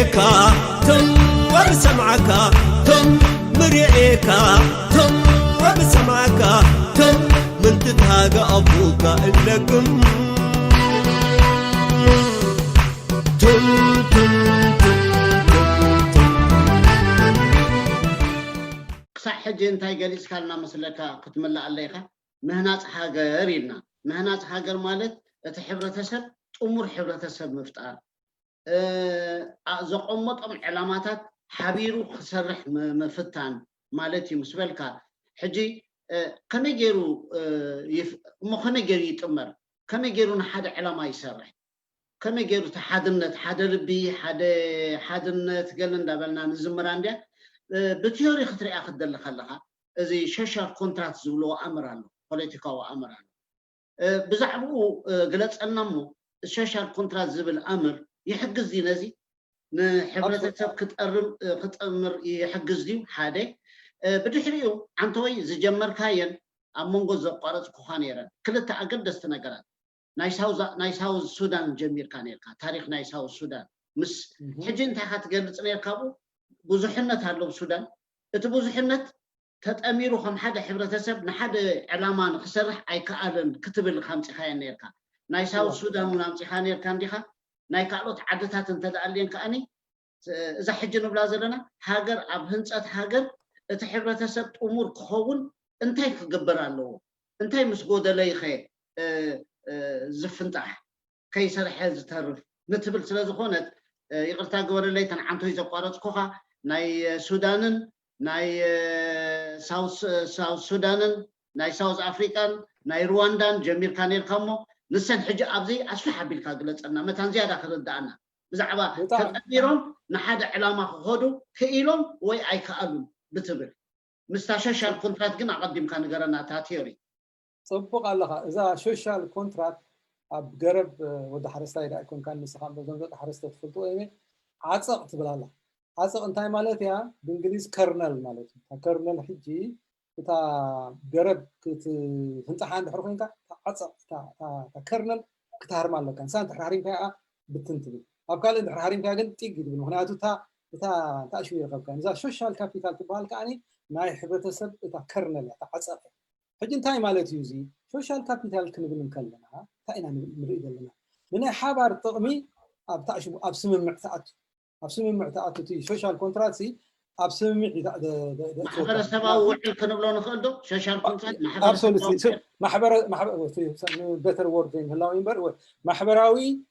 مرئيكا تم وبسمعك تم مرئيكا تم وبسمعك تم من تتهاجى أبوك إنكم تم تم حجي انتي جالس كلنا مسلكا كتملا عليها مهنات حاجرينا مهنات حاجر مالت تحبرتسب امور حبرتسب مفتار زقمطم علامات حبيرو خسرح مفتان مالتي مسبلكا حجي كما يجرو مو كما يجري يتمر كما يجرو حدا علامه يسرح كما يجرو تحدنت حدا ربي حدنت قال ندبلنا نزمران بتيوري خطري اخذ دل خلها ازي شاشر كونتراكت زبلو امرانو بوليتيكاو امرانو بزعبو قلص انمو شاشر كونتراكت زبل امر يحجز دي نزي نحبرتسب كتامر يحجز دي حاده بدحريو عنتوي زجمر كاين امونغو زقارص كوخانيرا كلتا اقدست نغرات ناي ساوز سودان جمير كانيركا تاريخ ناي ساوز سودان مس حجي انت خاتغلص نيركابو بوزحنت هالو السودان اتبوزحنت تتأميرو خم حدا حبرتسب نحدا علامة نخسرح أي كألن كتب الخمسة خاين نيركا نايساو السودان ونامسي خانير كان ديخا ناي كالوت عدتات انتدألين كأني إذا حجنو بلازلنا هاجر أبهنسات هاجر تحبرتسب أمور كخون انتاي كقبر اللو انتاي مسقودة لي خي زفنتاح كي سرح زتهرف نتبل سلازخونت يقرتا قبر اللي تنعنتو يزقارت كوخا ناي سودانن ناي ساوث سودانن ناي ساوث افريكان ناي رواندان جميل كانير كمو نسن حج ابزي اسو حبيلكا غلصنا متان زياده كردانا بزعبا تقديرهم نحد علامه خدو كيلهم وي اي كالون بتبر مستشاشال كونتراكت كنا قدم كان غرنا تا تيوري صبق الله اذا سوشيال كونتراكت اب قرب ود حرستا يدا يكون كان مسخام بزنزق حرستا تفلطو ايمن عصق تبل الله عصق انتي مالت يا بانجليز كرنل مالت كرنل حجي تا قرب كت تنصحان دحرفينكا عصق تا كرنل كتهر مالك كان سان تحريرينكا بتنتبه اب قال تحريرينكا كن تيق دبل مخناتو تا شو يقب كان اذا سوشيال كابيتال تبال كاني ناي حبرتسب تا كرنل تا عصق حجي انتي مالت يوزي سوشيال كابيتال كنبل نكلنا تاينا نريد لنا من حبر طقمي اب تعشب اب سمم معتقات تي سوشيال كونتراكسي اب سمم محبر السباو وعي كنبلو نخلدو سوشيال كونتراكت محبر بيتر ووردين هلاو ينبر محبراوي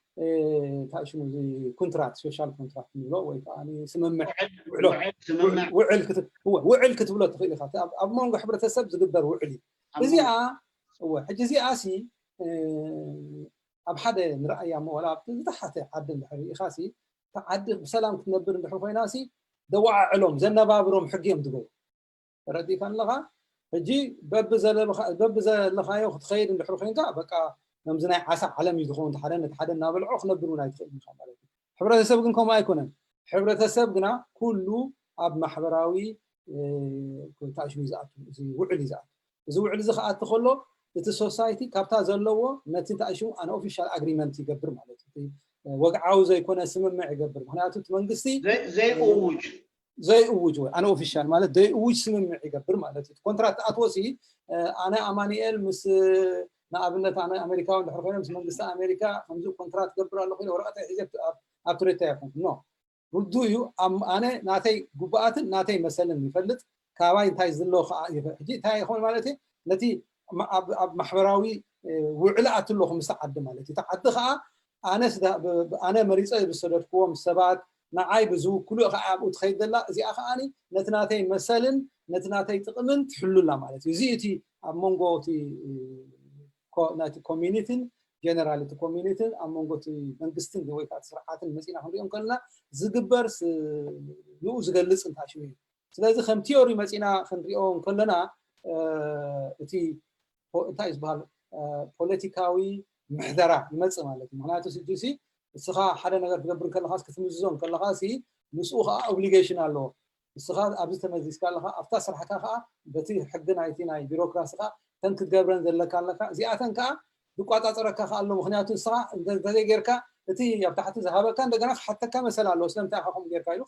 تعشمو زي كونتراكت سوشيال كونتراكت نبلو وي يعني سمم وعل كتب هو وعل كتب له تخيل خاطر اب مونغ حبرتسب زقدر وعلي ازيا هو حجزي اسي اب حدا نرايا مولا تحت عد الحري خاسي تعد بسلام تنبر بحفيناسي دواع علوم زنبابرهم حقيم دغو ردي كان لها اجي بب زلخايو تخيل بحرفينكا بقى نمزنا عسى عالم يدخون حدا نابلعو خنبرونا يدخل مخابرات حبرتسب كنكم ما يكونن حبرتسب غنا كله اب محبراوي كنت عايش زي وعلي زي وعلي زخات تخلو እቲ ሶሳይቲ ካብታ ዘለዎ ነቲ ታይሹ አን ኦፊሻል አግሪመንት ይገብር ማለት እዩ ወግዓው ዘይኮነ ስምምዕ ይገብር ምክንያቱ መንግስቲ ዘይውጅ ወይ አን ኦፊሻል ማለት ዘይውጅ ስምምዕ ይገብር ማለት እዩ ኮንትራክት አትወሲ አነ አማኒኤል ምስ ንኣብነት አነ አሜሪካዊ ድሕር ምስ መንግስቲ አሜሪካ ከምዚ ኮንትራክት ገብር ኣለኹ ኢለ ወረቀት ሒዘት ኣብ ትሬታ ይኹን ኖ ሩዱ እዩ አነ ናተይ ጉባኣትን ናተይ መሰልን ይፈልጥ ካባይ እንታይ ዘሎ ሕጂ እንታይ ይኹን ማለት እዩ ነቲ اب محبراوي وعلات لهم مساعد مالتي تعد خا انا مريصه بسددكم سبات نعاي بزو كل خا تخيدلا زي اخاني نتناتي مثلا نتناتي تقمن تحلولا مالتي زيتي امونغوتي ناتي كوميونيتي جنراليتي كوميونيتي امونغوتي منغستن ويكات سرعاتن مسينا هنديون كلنا زغبرس يو زغلص انتاشي ስለዚህ ከም ቲዮሪ መፂና ክንሪኦም ከለና እቲ እንታይ ዝባል ፖለቲካዊ ምሕደራ ይመጽ ማለት እዩ ምክንያቱ ሲጂሲ እስኻ ሓደ ነገር ትገብር ከለኻስ ክትምዝዞን ከለኻሲ ንስኡ ኸ ኦብሊጌሽን ኣለዎ እስኻ ኣብዚ ተመዚስካ ኣለኻ ኣብታ ስራሕካ ኸ በቲ ሕጊ ናይቲ ናይ ቢሮክራሲ ኸ ተን ክትገብረን ዘለካ ኣለካ እዚኣተን ከ ዝቋፃፀረካ ኸ ኣሎ ምክንያቱ እስኻ እንደዚህ ጌርካ اتي ابتحت ذهب كان دغنا حتى كما مثلا لو سلمت اخاكم غير كايلو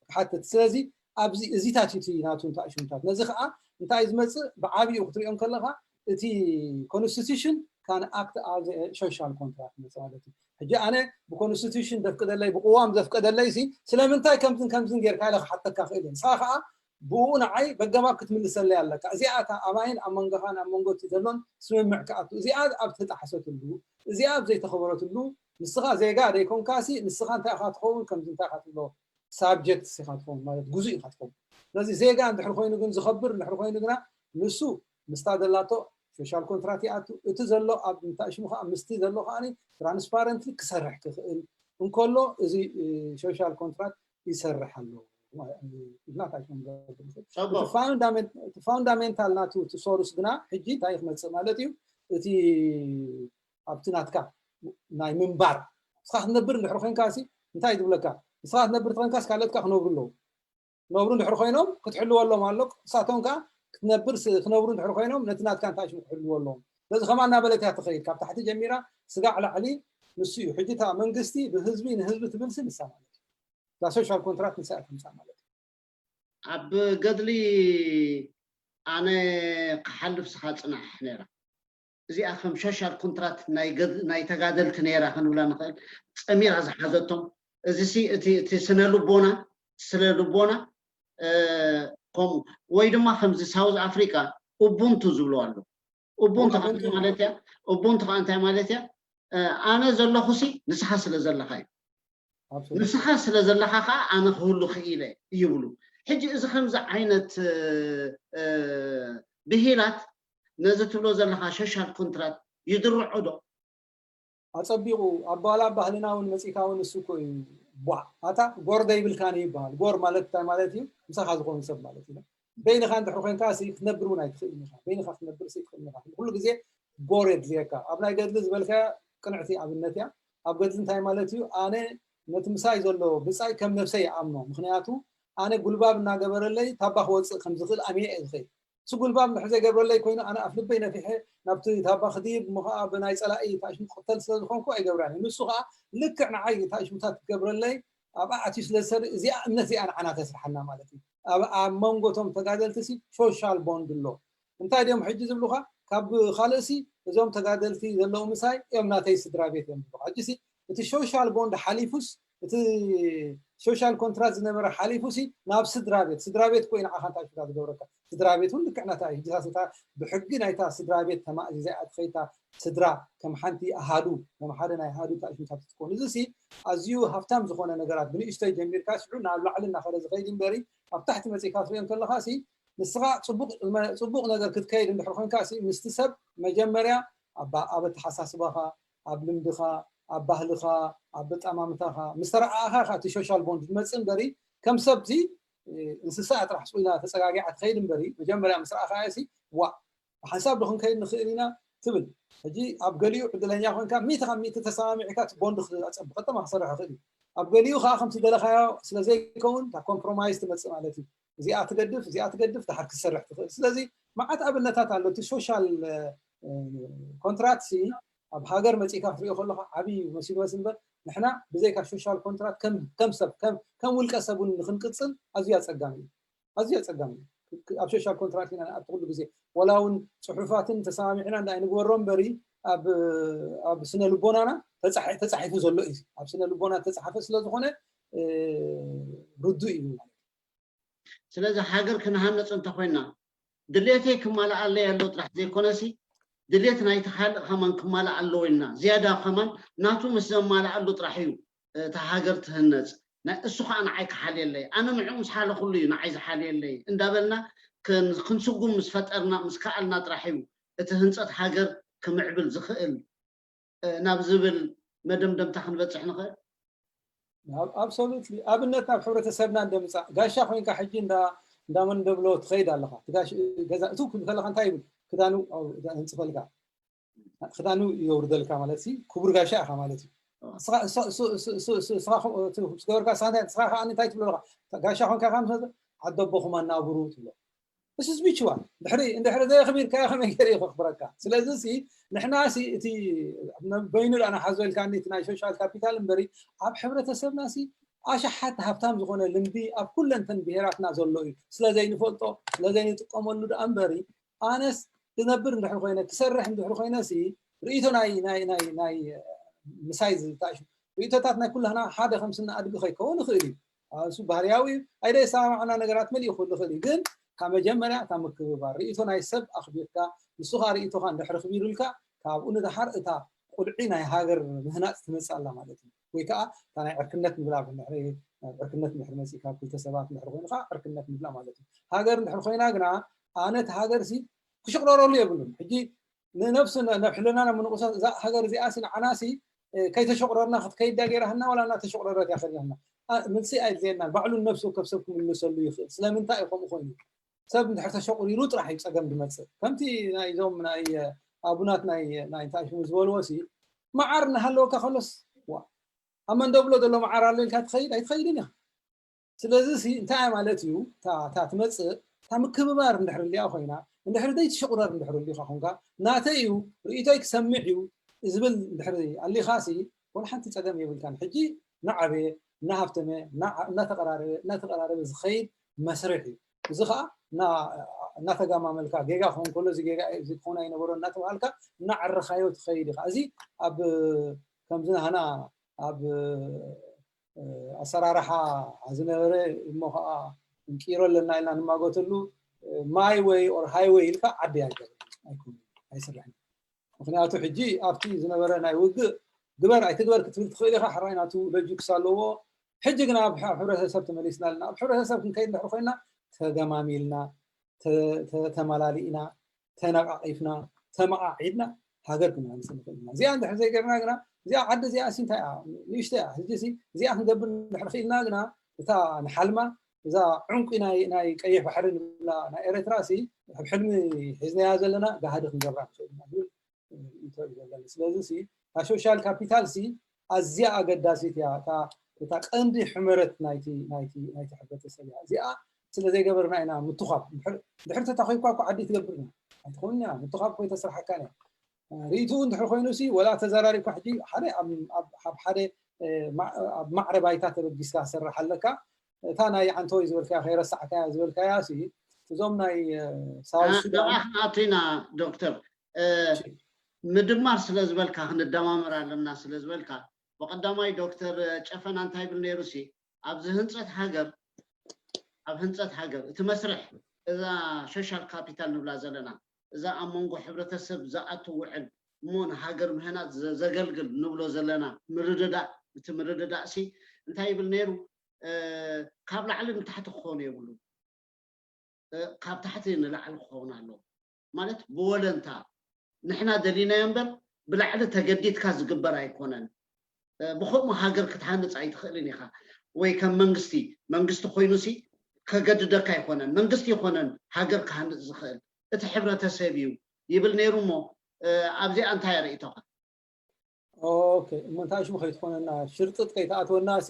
حتى سلازي ابزي ازي تاتي ناتو انت اشمتات نزي خا انت ايزمص بعابي وقتريون كلها اتي كونستيتيوشن كان اكت از سوشيال كونتراكت مثالتي حجي انا بكونستيتيوشن دفقدلي بقوام دفقدلي سي سلامنتاي كمزن غير كايلو حتى كاخيلن صاخا بون عي بقما كتملسلي عليك ازيات اماين امنغخان امنغوتي زلون سمعك اتو ازيات ابتتحسوتلو ازيات زي تخبرتلو نسخه زيغا ديكون كاسي نسخه انت اخاتخون كم انت اخاتلو سابجكت سيخاتخون مالت جزء اخاتخون لازم زيغا عند حرخوينو كن زخبر نحرخوينو كنا نسو مستادلاتو سوشيال كونتراكت اتو اتزلو اب انت اشمخ امستي زلو خاني ترانسبارنتلي كسرح تخيل انكلو ازي سوشيال كونتراكت يسرحلو لا تاشم فاوندامنتال ناتو تسورس غنا حجي تايخ مص مالتيو اتي ابتناتكا ناي منبر صح نبر نحرخين كاسي انتاي دبلكا صح نبر ترنكاس كالتكا خنوبرلو نوبرو نحرخينهم كتحلوا والله مالك ساتونكا كتنبر خنوبرو نحرخينهم نتناتكا انتاش نحلوا والله لازم خمانا بلتها تخيل كاب تحت جميره سقع على علي نسيو حجتها منقستي بهزبين هزب تبلسن السماء لا سوشيال كونتراكت نساعد مسامالك اب قدلي انا قحلف سخاصنا حنيرا زي اخم سوشيال كونتراكت ناي تغادلت نيرا خنولا نخل صمير از حزتهم زي سي تي سنلبونا سللبونا كوم ويدما خمس ساوث افريكا اوبونتو زبلوالو اوبونتو مالتيا اوبونتو انت مالتيا انا زلخوسي نسحه سلازلخاي نسخه سلازلخا انا كله خيله يبلو حجي اذا خمس عينت بهيلات نزت له زلخا سوشيال كونتراكت يدرعو دو اصبيغو ابالا ባህልና ውን መጽካውን እሱ ኮይ ቧ አታ ጎርደይ ብልካን ይባል ጎር ማለት ታይ ማለት እዩ ምሳኻ ዝኮን ሰብ ማለት እዩ በይንኻ እንድሕር ኮይንካ ሲ ክትነብሩን ኣይትኽእልንኻ በይንኻ ክትነብር ሲ ትኽእልንኻ ኩሉ ግዜ ጎር የድልየካ ኣብ ናይ ገድሊ ዝበልካ ቅንዕቲ ኣብነት እያ ኣብ ገድሊ እንታይ ማለት እዩ ኣነ ነቲ ምሳይ ዘሎ ብጻይ ከም ነፍሰይ ይኣምኖ ምክንያቱ ኣነ ጉልባብ እናገበረለይ ታባኽ ወፅእ ከም ዝኽእል ኣሚነ እየ ዝኸይድ سقولبام نحزي قبل لي كوينا أنا أفلب بينا في حي نبتدي تابع خديب مخا بناي سلاقي تاش مقتل سلخون كوي قبراني نسخة لك أنا عاي تاش متات قبل لي أبى أتيش لسر زي نسي أنا تسرحنا مالتي أبى مونغوتهم تقادل تسي سوشيال بوند اللو أنت اليوم حجز بلغة كاب خالصي زوم تقادلتي ذلو مساي يوم ناتي سدرابيت يوم حجزي أنت سوشيال بوند حليفوس أنت سوشيال كونتراكت نمر حليفوسي ناب سدرابيت كوين عخان تاش متات قبرك سدرابيت كل كعنا تاي جلسة بحقي نايتا سدرابيت تما زي أدخيتا سدرا كم حنتي أهادو كم حدا نايهادو تاش متات تكون زسي أزيو هفتام زخونا نجارات بني إشتاي جميل كاشعون على لعلنا خلاص غيدين بري أفتحت مسيكات فيهم كل خاسي نسرع صبوق نجار كد كيد نحرخون كاسي مستسب مجمرة أب تحساس بها أب لمدخا أب بهلخا أب تأمامتها مسترع آخر تشوشال بوند مثلا بري كم سبتي انسسات راح سوينا تسقاقعت خيل بري مجمرة مسرع خايسي وحساب لهم كيد نخيلنا تبل هجي أبقليو عدلين ياخون كان ميت تسامع كات بوند أتصب قطع ما صرح خلي أبقليو خا خمس دلخ يا سلازي كون تا كومبرومايز تمسك مالتي زي أتقدف تحرك السرح سلازي ما أتقبل نتات على السوشيال كونتراكسي بهاجر مسيكا فريق خلها عبي ومسيب وسنبر نحنا بزيك السوشيال كونتراكت كم والكسبون نخنقصن أزياد صقامي السوشيال كونتراكت أنا أقول بزي ولاون صحفاتن تسامعنا أن نقولهم بري أب سنة لبنانا تصحيح زلوا إيش أب سنة لبنانا تصحيح سلازخونه ردوا إيوه سلازة حاجر كنا هنص أنت خوينا دليتي كمال الله يلو ترح زي كونسي دليتنا يتحل خمان كمال الله وينا زيادة خمان ناتو مسلم مال الله ترحيو تحاجر تهنز السخ أنا عايك حالي اللي أنا معوس حاله كله نعايز حالي اللي إن دابلنا كن سقوم مسفترنا مسكالنا ترحيو تهنزت حاجر كمعبل زخيل نابزبل مدمدم تحن بتصحنا خير absolutely أبنتنا بحورة سبنا عندما قاشا خوين كحجين دا من دبلو تخيد الله تقاش جزا توك بخلق أنت أيبل خدانو أو أنت فلقا خدانو يورد لك مالتي كبر قاشا مالتي صراخ سكور كاسان صراخ أنا تايت بلغة قاشا خوين كخام عدبو خمان نابرو تلا بس سبيتشوال دحري زي خبير كا خمي كري خبرك سلازي سي نحنا سي تي بينو انا حزول كان تناي سوشيال كابيتال امبري اب حبرتسبنا سي اشحات هفتام زغونه لمدي اب كلنتن بهيراتنا زلو سلازي نفلطو سلازي نتقملو امبري انس تنبر ندحر خوينا تسرح ندحر خوينا سي ريتو ناي مسايز تاش ريتوتاتنا كلنا حدا خمسنا ادبي خيكون خيري سو بارياوي ايدا سامعنا نغرات ملي يخل خيري ግን كمجمرة كمكبار رئيتو ناي سب أخبيرك نسخة رئيتو خان دحر خبيرلك كابون دحر إتا قلعينا هاجر مهنات تمسأل الله مالتي ويكا كان عركنت مبلا بنحري عركنت محرمسي كاب كل تسبات محرقين خا عركنت مبلا مالتي هاجر نحر خوينا جنا أنا هاجر سي كشغل رولي يبلون حجي نفسنا نحلنا من قصة هاجر زي آسن عناسي كي تشغلنا خد كي داقيرهنا ولا نا تشغلنا يا خلينا من سي أي زينا بعلو النفس وكبسكم النسل يخل سلام انت يقوم خويني سبب نحرت شغل يروت راح يتصقم بمثل فهمتي ناي زوم من اي ابونات ناي تاش مزول وسي ما عرنا هلو كخلص اما ندبلو دلو ما عرا لين كتخيل اي تخيلنا سلازي سي انت مالتيو تا تمص تا مكببار ندحر لي اخوينا ندحر ديت شقرار ندحر لي خونكا ناتيو ريتك سمعيو زبل ندحر اللي خاسي ولا حنت تصقم يبل كان حجي نعبي نهفتمه نتقرارب زخيد مسرحي زخا نا تجمع ملكا جيجا خون كله زي جيجا زي خونا ينبرون نتوالكا نعرخايو تخيدي خازي اب كمزنا هنا اب اسرارها ازنبره مخا انكيرو لنا لنا ما قلتلو ماي واي اور هاي واي لك عدي ياجر ايكون ايسرحني مخنياتو حجي ابتي زنبره ناي وق جبر اي تقدر كتب تخيلي حرايناتو لوجيك سالو حجنا بحبره سبت مليسنا لنا بحبره سبت كاين نحرخينا تجماميلنا تملالينا تنقعيفنا تمقعيدنا هاجركنا نسمعنا زي عند حزي قرنا زي عد زي اسين تا ليشتا هجسي زي نقبل نحرخينا قنا تا نحلمه اذا عنقنا ناي قيح بحر لا نا اريتراسي بحلمي حزنا يازلنا قاعد نجرب نقول انت لازم سوشيال كابيتال سي ازيا اقداسي تا قندي حمرت نايتي حبتسيا زي سلازي قبرنا هنا متخاب دحرت تخيكوا كو عدي تقبرنا تخوننا متخاب كوي تسرح كان ريتو ندحر خوينوسي ولا تزراري كحدي حدا حدا معربايتا تبديسكا سرح لك تانا يعنتو يزولكا خير الساعه يزولكا ياسي زومناي ساوث سودان اعطينا دكتور مدمار سلازبلكا ندمامر علمنا سلازبلكا وقداماي دكتور ጨፈና እንታይ ብል ነይሩ ሲ ኣብዚ ህንፀት ሃገር ኣብ ህንፀት ሃገር እቲ መስርሕ እዛ ሶሻል ካፒታል ንብላ ዘለና እዛ ኣብ መንጎ ሕብረተሰብ ዝኣቱ ውዕል ሞን ሃገር ምህናት ዘገልግል ንብሎ ዘለና ምርድዳእ እቲ ምርድዳእ ሲ እንታይ ብል ነይሩ ካብ ላዕሊ ንታሕቲ ክኾኑ የብሉ ካብ ታሕቲ ንላዕሊ ክኾኑ ኣለዎ ማለት ብወለንታ ንሕና ደሊናዮ እምበር ብላዕሊ ተገዲድካ ዝግበር ኣይኮነን بخوم هاجر كتحنص አይትخلين يخا ወይ ከም መንግስቲ ኮይኑሲ ከገድደካ ይኮነን መንግስቲ ይኮነን ሃገር ካህንጽ ዝኽእል እቲ ሕብረተሰብ እዩ ይብል ነይሩሞ ኣብዚ አንታይ ርእይቶኻ ኦኬ montage مخيت ኮነና ሽርጥጥ ከይተኣትወናሲ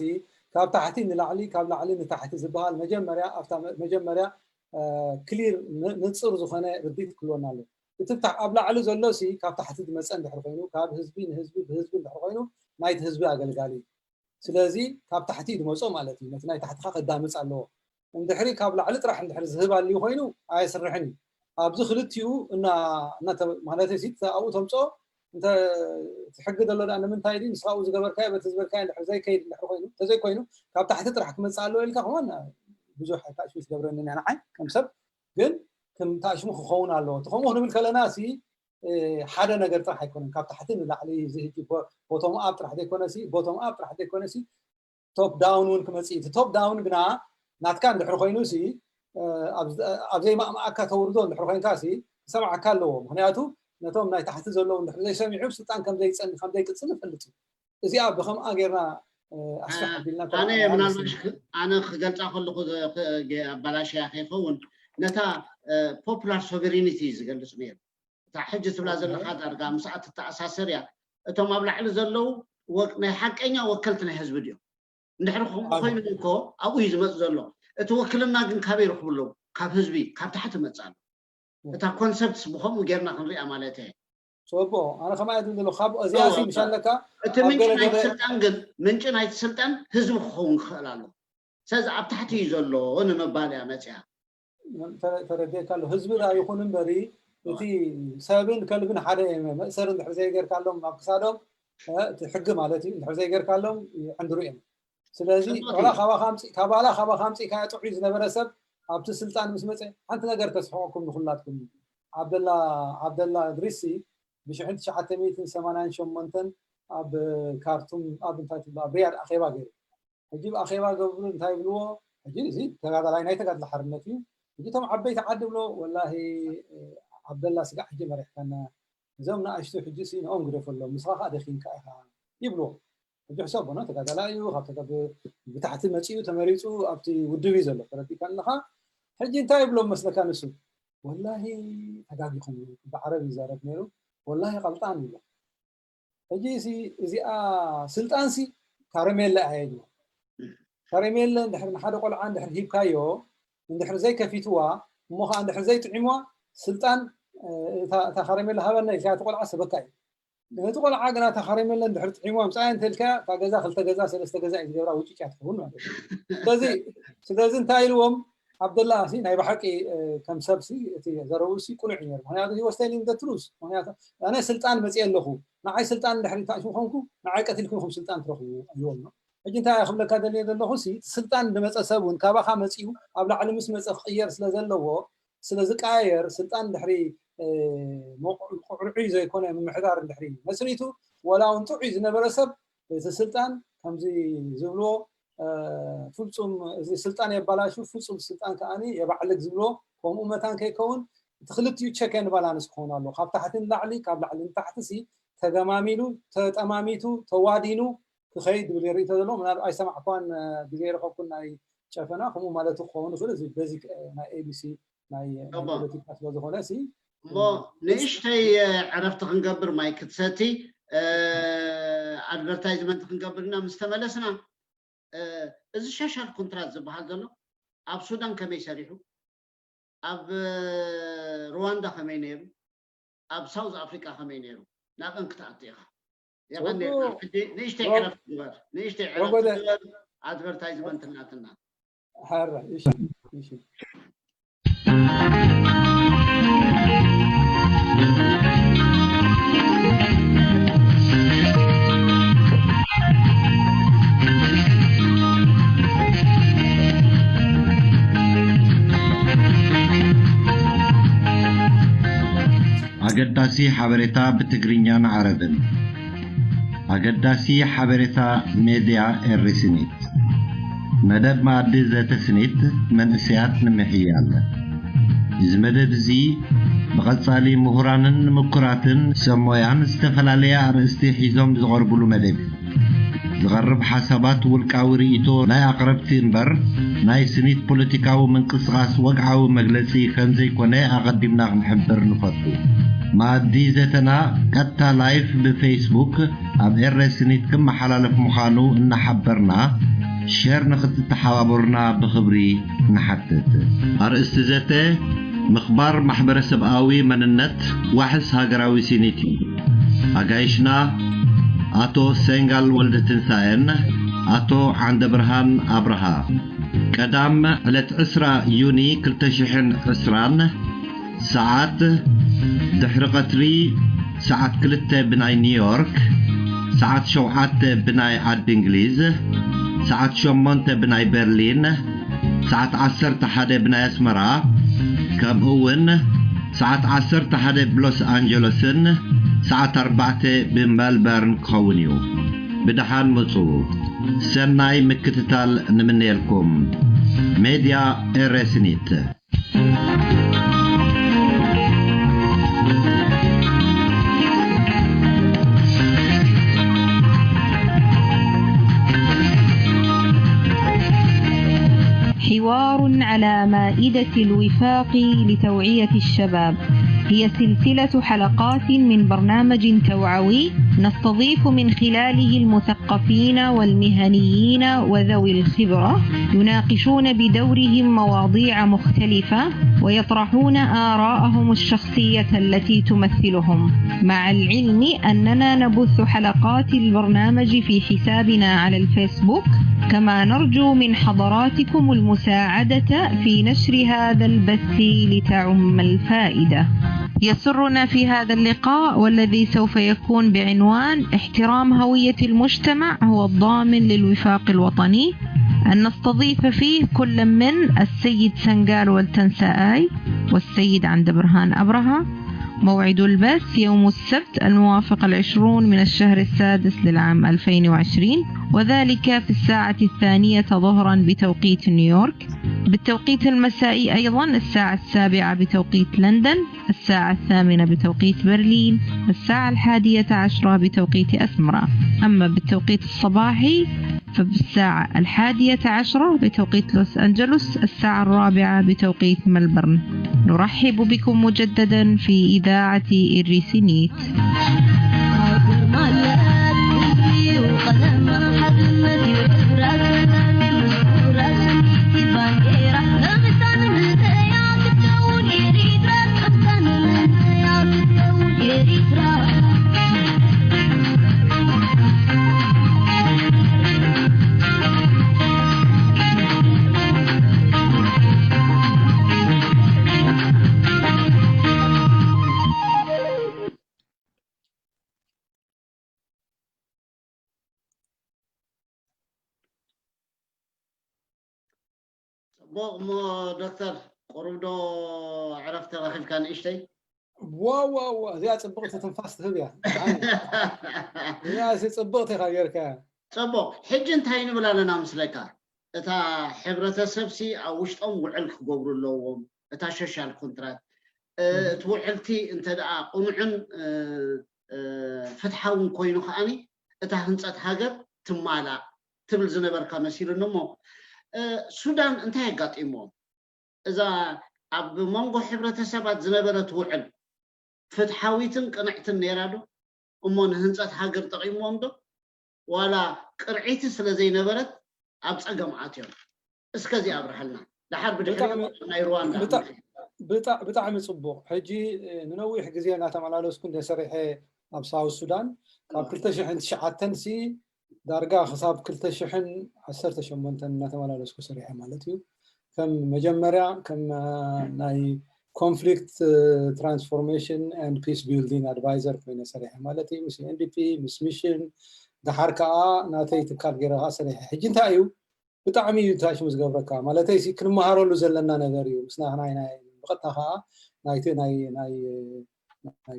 ካብ ታሕቲ ንላዕሊ ካብ ላዕሊ ንታሕቲ ዝበሃል መጀመርያ ክሊር ንጽር ዝኾነ ርዲት ክሎና ኣሎ እቲ ኣብ ላዕሊ ዘሎሲ ካብ ታሕቲ ዝመጽእ ድሕር ኮይኑ ካብ ህዝቢ ንህዝቢ ብህዝቢ ድሕር ኮይኑ ናይት ህዝቢ አገልጋሊ ስለዚህ ካብ ታሕቲ ድመጾ ማለት እዩ ናይ ታሕቲኻ ቀዳምጽ ኣለዎ እንድሕሪ ካብ ላዕሊ ጥራሕ እንድሕሪ ዝህባሊ ኮይኑ ኣይስርሕኒ ኣብዚ ክልቲኡ እና ማለት ሲት ኣብኡ ተምጾ እንተ ትሕግድ ኣሎ ዳነ ምንታይ ዲ ንስኻኡ ዝገበርካዮ በተዝበርካዮ እንድሕሪ ዘይከይድ እንድሕሪ ኮይኑ ተዘይ ኮይኑ ካብ ታሕቲ ጥራሕ ክመጽእ ኣለዎ ኢልካ ኾን ብዙሕ ታሽሙ ዝገብረኒ ንሕና ዓይ ከም ሰብ ግን ከም ታሽሙ ክኸውን ኣለዎ ተኸምኡ ንብል ከለናሲ ሓደ ነገር ጥራሕ ኣይኮነን ካብ ታሕቲ ንላዕሊ ዝህጂ ቦቶም ኣብ ጥራሕ ዘይኮነሲ ቦቶም ኣብ ጥራሕ ዘይኮነሲ ቶፕ ዳውን ውን ክመጽእ እቲ ቶፕ ዳውን ግና ናትካ እንድሕሪ ኮይኑሲ ኣብ ዘይማእማእካ ተውርዶ እንድሕሪ ኮይንካሲ ሰማዕካ ኣለዎ ምክንያቱ ነቶም ናይ ታሕቲ ዘለዉ እንድሕሪ ዘይሰሚዑ ስልጣን ከም ዘይጸንሕ ከም ዘይቅጽል ይፈልጡ እዚኣ ብኸምኣ ጌርና ኣስፋሕ ቢልና ኣነ ምናልባሽ ኣነ ክገልጻ ከለኹ ኣባላሽያ ከይኸውን ነታ ፖፑላር ሶቨሬኒቲ ዝገልጽ ነይሩ حج تبلا زلخا دارغا مسعت التاساسريا اتوم ابلعل زلو ናይ حقኛ ወከልትና ህዝብ ዲዮ እንድሕር ኮይኑ እኮ ኣብኡ ይዝመጽ ዘሎ እቲ ወክልና ግን ካበይ ይረክብሉ ካብ ህዝቢ ካብ ታሕቲ መጻል እታ ኮንሰፕትስ ብኸምኡ ጌርና ክንሪኣ ማለት እየ ሶቦ ኣነ ከማይ ድሎ ካብ እዚያሲ ምሻለካ እቲ ምንጭ ናይቲ ስልጣን ግን ምንጭ ናይቲ ስልጣን ህዝቢ ክኸውን ክኽእል ኣሎ ስለዚ ኣብ ታሕቲ እዩ ዘሎ ንመባል እያ መፅያ ተረዲእካ ኣሎ ህዝቢ ዳ ይኹን እምበሪ እቲ ሰብን ከልብን ሓደ መእሰር እንድሕር ዘይጌርካሎም ኣብ ክሳዶም እቲ ሕጊ ማለት እዩ እንድሕር ዘይጌርካሎም ይዕንድሩ እዮም ስለዚ ወላ ካባላ ካምፂካ ጥዑይ ዝነበረ ሰብ ኣብቲ ስልጣን ምስ መፀ ሓንቲ ነገር ተስሕቆኩም ንኩላትኩም ዓብደላ እድሪሲ ب1988 ኣብ ካርቱም ኣብ እንታይ ትብሎ ኣብ ሪያድ ኣኼባ ገይሩ ሕጂ ኣኼባ ገብሩ እንታይ ብልዎ ሕጂ እዚ ተጋዳላይ ናይ ተጋድላ ሓርነት እዩ ሕጂ ቶም ዓበይቲ ዓዲ ብሎ ወላሂ ዓብደላ ስጋዕ ሕጂ መሪሕካና እዞም ንኣሽቱ ሕጂ ንኦም ግደፈሎም ምስኻ ከዓ ደኺንካ ኢኻ ይብልዎ ሕጂ ሕሰብ ሆኖ ተጋዳላይ እዩ ካብ ብታሕቲ መፂኡ ተመሪፁ ኣብቲ ውድብ እዩ ዘሎ ተረዲእካ ኣለኻ ሕጂ እንታይ ይብሎም መስለካ ንሱ ወላሂ ተጋጊኹም ብዓረብ ይዛረብ ነይሩ والله غلطان يبقى اجي ازيا سلطان سي كارميلا ايدو كارميلا ندحر حدا قول عند حر هيبكايو ندحر زي كفيتوا مخ عند حر زي تعموا سلطان تا كارميلا هبنا يا تقول عسبكاي تقول عاقنا تا كارميلا ندحر تعموا مساين تلكا فغزا خلت غزا سلسته غزا يجبرا وጪጫት ሆኖ ስለዚህ እንታይልዎም عبد سي ناي بحقي كم سبسي تي زروسي كل عير هنا هو ستيلين ذا تروس انا سلطان مزي لهو نعي سلطان دحري تاشو خونكو نعي قتلكم سلطان ترخو ايوم اجي انت ياخذ لك هذا اللي لهو سي سلطان دمص سبون كابخا مصيو اب لعل مس مصف خير سلازلو سلازقاير سلطان دحري قعرعي زي يكون من محدار دحري مسريتو ولا انطعي زنبرسب سلطان كمزي زبلو ፍጹም እዚ ስልጣን ይባላሹ ፍጹም ስልጣን ከአኒ የባዕልክ ዝብሎ ከምኡ መታን ከይከውን ትኽልትዩ ቸከን ባላንስ ክሆን ኣሎ ካብ ታሕትን ላዕሊ ካብ ላዕልን ታሕቲ ሲ ተገማሚሉ ተጠማሚቱ ተዋዲኑ ክኸይድ ብለሪ ተዘሎ ምናል ኣይሰማዕኳን ብገይረኸኩን ናይ ጨፈና ከምኡ ማለት ክኸውን ስለዚ ቤዚክ ናይ ኤቢሲ ናይ ፖለቲካ ስለዝኾነ ሲ ሞ ንእሽተይ ዕረፍቲ ክንገብር ማይ ክትሰቲ ኣድቨርታይዝመንት ክንገብርና ምስ ተመለስና እዚ ሻሻል ኮንትራት ዝበሃል ዘሎ ኣብ ሱዳን ከመይ ሰሪሑ ኣብ ሩዋንዳ ከመይ ነይሩ ኣብ ሳውዝ ኣፍሪካ ከመይ ነይሩ ናብን ክትኣትኢኻ يغني نشتي عرف نشتي عرف ادفرتايزمنت ناتنا حره ايش አገዳሲ ሐበሬታ በትግርኛና ዓረብን አገዳሲ ሐበሬታ ሚዲያ ኤርሲኒት መደብ ማዕድ ዘተስኒት መንእስያት ንምሕያለ ዝመደብ እዚ በቀጻሊ ምሁራንን ምኩራትን ሰሞያን ዝተፈላለየ አርእስቲ ሒዞም ዝቀርብሉ መደብ ዝቀርብ ሓሳባት ውልቃዊ ርእይቶ ናይ አቅረብቲ እንበር ናይ ስኒት ፖለቲካዊ ምንቅስቃስ ወግዓዊ መግለጺ ከም ዘይኮነ አቀዲምና ክንሕብር ንፈቱ ማዕዲ ዘተና ቀጥታ ላይፍ በፌስቡክ ኣብ ኤርሲኒት ከመሓላለፍ ምዃኑ እናሐበርና ሼር ንኽትተሓባበሩና ብኽብሪ ንሓትት አርእስቲ ዘተ ምኽባር ማሕበረሰባዊ መንነት ዋሕስ ሃገራዊ ሲኒት አጋይሽና አቶ ሴንጋል ወልደትንሳኤን አቶ ዓንደ ብርሃን አብርሃ ቀዳም ዕለት 10 ዩኒ 2020 ሰዓት ድሕሪ ቀትሪ ሰዓት 2 ብናይ ኒውዮርክ ሰዓት 7 ብናይ ዓዲ እንግሊዝ ሰዓት 8 ብናይ በርሊን ሰዓት 11 ብናይ አስመራ ከምኡውን ሰዓት 11 ብሎስ አንጀለስን ሰዓት 4 በሜልበርን ክኸውን እዩ ብድሓን መፁ ሰናይ ምክትታል ንምንየልኩም ሚድያ ኤርሲኒት حوار على مائدة الوفاق لتوعية الشباب هي سلسلة حلقات من برنامج توعوي نستضيف من خلاله المثقفين والمهنيين وذوي الخبرة يناقشون بدورهم مواضيع مختلفة ويطرحون آراءهم الشخصية التي تمثلهم، مع العلم أننا نبث حلقات البرنامج في حسابنا على الفيسبوك، كما نرجو من حضراتكم المساعدة في نشر هذا البث لتعم الفائدة. يسرنا في هذا اللقاء والذي سوف يكون بعنوان احترام هوية المجتمع هو الضامن للوفاق الوطني أن نستضيف فيه كل من السيد سنغال والتنسائي والسيد عند برهان أبرهة. موعد البث يوم السبت الموافق 20 من الشهر السادس للعام 2020، وذلك في الساعة 2 ظهرا بتوقيت نيويورك، بالتوقيت المسائي أيضا الساعة 7 بتوقيت لندن، الساعة 8 بتوقيت برلين، الساعة 11 بتوقيت أسمرا. أما بالتوقيت الصباحي فبالساعة 11 بتوقيت لوس أنجلوس، الساعة 4 بتوقيت ملبورن. نرحب بكم مجددا في إذاعة إريسينيت. بوغمو دكتور قرودو عرفت راخل كان إيشتي؟ واو زي صبغت تنفاس تهبيا يا زي صبغت غيرك صبغ حج انت هاي نبلا لنا مسلكا اتا حبرة سبسي او وشطهم وعلك قبر اللوهم اتا شاشال كونترات توعلتي انت دعا قمعن فتحاون كوينو خاني اتا هنصات هاجر تمالا تبل زنبركا مسير النمو سودان انتهى قاطيمو اذا اب مونغو حبرتسبات زنبرت وعل فتحاويتن قنعتن نيرادو امون هنصات هاجر تقيموم دو ولا قرعيت سلا زي نبرت اب صقمعات يوم اسكزي ابرحلنا لحرب دحر ناي رواندا بتاع صبوق حجي ننويح غزينا تملالوس كنت سريحه اب ساوث السودان كاب كلتشحن شعتنسي دارقا خصاب كلتشحن 18 تملالوس سريحه مالتي كم مجمريا كم ناي conflict transformation and peace building advisor كوينه سريحه مالتي مس NDP مس ميشن دحركا ناتي تكال غيرها سريحه حجي انتايو بتعمي تاش مزغبركا مالتي سي كنمهارلو زلنا ነገር እዩ ምስና ናይ بقطها نايتي ناي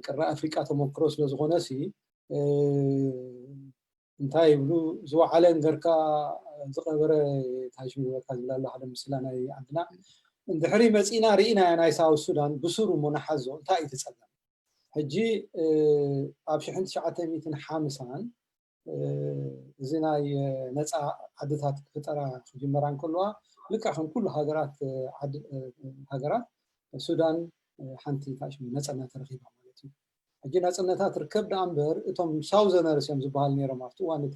قرا افريقيا تمكرو سለ ዝኾነ ሲ እንታይ ብሉ ዝወዓለን ገርካ ዝቀበረ ታሽ ምወካ ዝላለ ሓደ ምስላ ናይ ዓድና እንድሕሪ መፂና ሪኢና ናይ ሳውት ሱዳን ብሱሩ ሙናሓዞ እንታይ ይተጸለም ሕጂ ኣብ 1950 እዚ ናይ ነፃ ዓድታት ፍጠራ ክጅመራን ከለዋ ልካኹም ኩሉ ሃገራት ሱዳን ሓንቲ ታሽ ነፃነት ረኺባ ማለት እዩ ሕጂ ነፃነታት ርከብ ዳምበር እቶም ሳውዘነርስ እዮም ዝበሃል ነይሮም ኣብቲ ዋንቲ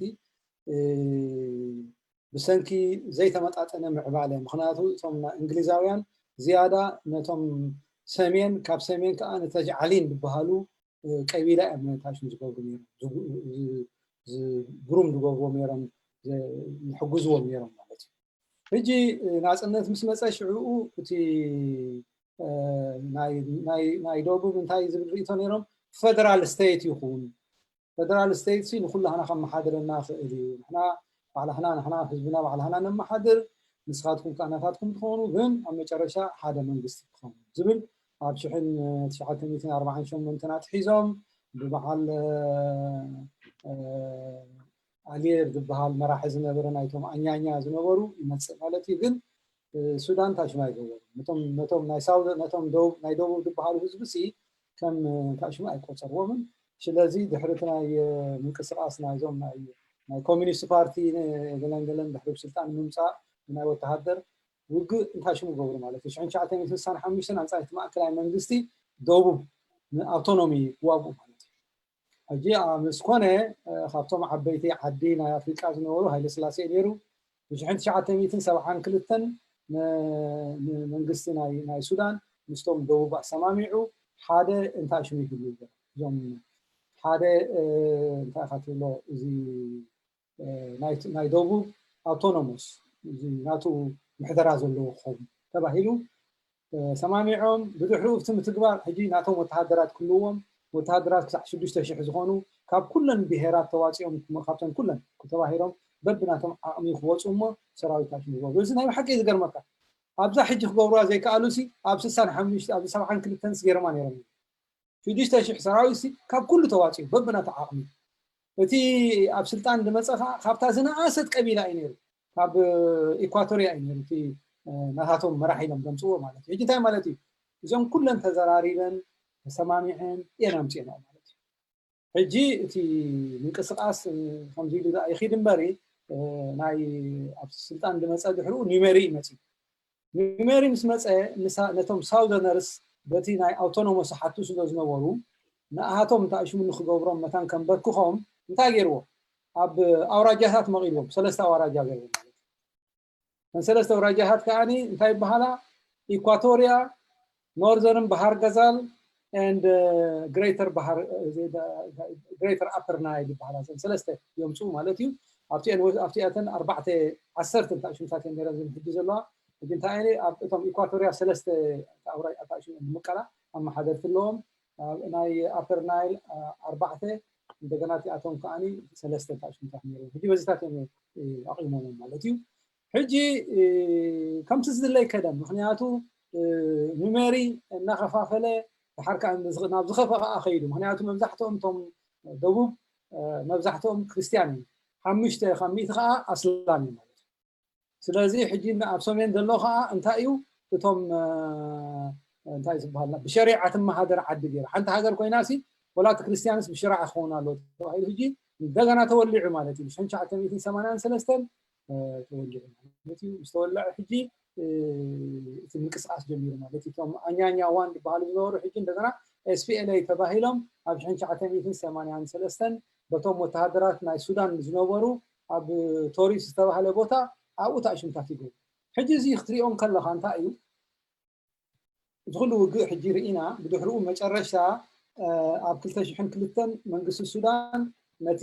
ብሰንኪ ዘይተመጣጠነ ምዕባለ ምክንያቱ እቶም እንግሊዛውያን ዝያዳ ነቶም ሰሜን ካብ ሰሜን ከዓ ነተጅዓሊን ዝበሃሉ ቀቢላ እምነታሽን ዝገብሩ ነይሮም ግሩም ዝገብርዎም ነይሮም ይሕግዝዎም ነይሮም ማለት እዩ ሕጂ ናፅነት ምስ መፀ ሽዑኡ እቲ ናይ ደቡብ እንታይ ዝብል ርእቶ ነይሮም ፌደራል ስቴት ይኹን ፌደራል ስቴት ሲ ንኩላህና ከመሓድረና ክእል እዩ ንሕና ባዕልህና ንሕና ህዝብና ባዕልህና ነመሓድር ንስኻትኩም ካናታትኩም ትኾኑ ግን ኣብ መጨረሻ ሓደ መንግስቲ ትኾኑ ዝብል ኣብ 1948 ኣትሒዞም ብበዓል አሊየር ዝበሃል መራሒ ዝነበረ ናይቶም አኛኛ ዝነበሩ ይመጽእ ማለት እዩ ግን ሱዳን ታሽማ ይገበሩ ነቶም ናይ ሳውዝ ነቶም ናይ ደቡብ ዝበሃሉ ህዝብሲ ከም ታሽማ አይቆጸርዎም ስለዚ ድሕሪት ናይ ምንቅስቃስ ናይዞም ናይ ኮሚኒስት ፓርቲ ገለንገለን ድሕሪ ስልጣን ምምጻእ ናይ ወተሃደር ውግእ እንታሽሙ ገብሩ ማለት እዩ 1965 አንጻይት ማዕከላዊ መንግስቲ ደቡብ አውቶኖሚ ዋጉ ማለት እዩ ሕጂ ምስኮነ ካብቶም ዓበይቲ ዓዲ ናይ ኣፍሪቃ ዝነበሩ ሃይለ ስላሴ ነይሩ ብ1972 መንግስቲ ናይ ሱዳን ምስቶም ደቡብ ኣሰማሚዑ ሓደ እንታይ ሽሙ ይብሉ እዞም ሓደ እንታይ ካትብሎ እዚ ናይ ደቡብ ኣውቶኖመስ እዚ ናቱ ምሕደራ ዘለዎ ክኸውን ተባሂሉ ሰማሚዖም ብድሕሪኡ እቲ ምትግባር ሕጂ ናቶም ወተሃደራት ክልዎም ወተሃደራት ክሳዕ 6,000 ዝኾኑ ካብ ኩለን ብሄራት ተዋፂኦም ካብተን ኩለን ተባሂሎም በብናቶም ዓቕሚ ክወፁ እሞ ሰራዊታችን ይገብሩ እዚ ናይ ሓቂ ዝገርመካ ኣብዛ ሕጂ ክገብሩዋ ዘይከኣሉሲ ኣብ 65 ኣብ 72 ገይሮማ ነይሮም 6,000 ሰራዊት ካብ ኩሉ ተዋፂኡ በብናቶም ዓቕሚ እቲ ኣብ ስልጣን ዝመፀኻ ካብታ ዝነኣሰት ቀቢላ እዩ ነይሩ ካብ ኢኳቶሪያ እዩ ነይሩ እቲ ናታቶም መራሒሎም ዘምፅዎ ማለት እዩ እንታይ ማለት እዩ እዞም ኩለን ተዘራሪበን ተሰማሚዐን የና ምፅና ማለት እዩ ሕጂ እቲ ምንቅስቃስ ከምዚ ኢሉ ይኺድ እምበሪ ናይ ኣብ ስልጣን ዝመፀ ድሕሪኡ ኒሜሪ ይመፅ ኒሜሪ ምስ መፀ ነቶም ሳውዘርነርስ በቲ ናይ ኣውቶኖመስ ሓቱ ስለ ዝነበሩ ንኣሃቶም ተኣሽሙ ንክገብሮም መታን ከንበርክኾም እንታይ ገይርዎ ኣብ ኣውራጃታት መቒልዎም 3 ኣውራጃ ገይርዎም ማለት እዩ ሰለስተ ኣውራጃታት ከዓኒ እንታይ ይበሃላ ኢኳቶሪያ ኖርዘርን ባህር ገዛል and greater bahar greater upper nile ይበሃላ ሰለስተ የምፁ ማለት እዩ ኣብቲ ኣተን 14 ታሽምታት ነይረን ዝሕጂ ዘለዋ እንታይ አይነ ኣብ እቶም ኢኳቶሪያ ሰለስተ ኣውራጅ ኣታሽም ምቀላ ኣብ ማሕደርትለዎም ናይ upper nile 4 እንደገና እቶም ከዓኒ ሰለስተ ታሽምታት ነይረን ሕጂ በዚታት ኣቂሞም ማለት እዩ ሕጂ ከምቲ ዝድለይ ከደም ምክንያቱ ኑሜሪ እናኸፋፈለ ሓርካ ናብ ዝኸፈቐ ኣኸይዱ ምክንያቱ መብዛሕትኦም ቶም ደቡብ መብዛሕትኦም ክርስቲያን እዮም 5 ካብ 100 ከዓ ኣስላም እዮም ማለት ስለዚ ሕጂ ኣብ ሰሜን ዘሎ ከዓ እንታይ እዩ እቶም እንታይ ዝበሃልና ብሸሪዓት መሃደር ዓዲ ገይሩ ሓንቲ ሃገር ኮይናሲ ወላት ክርስቲያንስ ብሽራዕ ክኾኑ ኣለዎ ተባሂሉ ሕጂ እንደገና ተወሊዑ ማለት እዩ 1983 ተወሊዑ ማለት እዩ ዝተወልዐ ሕጂ እቲ ምንቅስቃስ ጀሚሩ ማለት እቶም ኣኛኛ ዋን ዝበሃሉ ዝነበሩ ሕጂ እንደገና SPLA ተባሂሎም ኣብ 1983 በቶም ወተሃደራት ናይ ሱዳን ዝነበሩ ኣብ ቶሪስ ዝተባሃለ ቦታ ኣብኡ ታሽምታት ይገብሩ ሕጂ እዚ ክትሪኦም ከለኻ እንታይ እዩ ዝኩሉ ውግእ ሕጂ ርኢና ብድሕሪኡ መጨረሻ ኣብ 2002 መንግስቲ ሱዳን ነቲ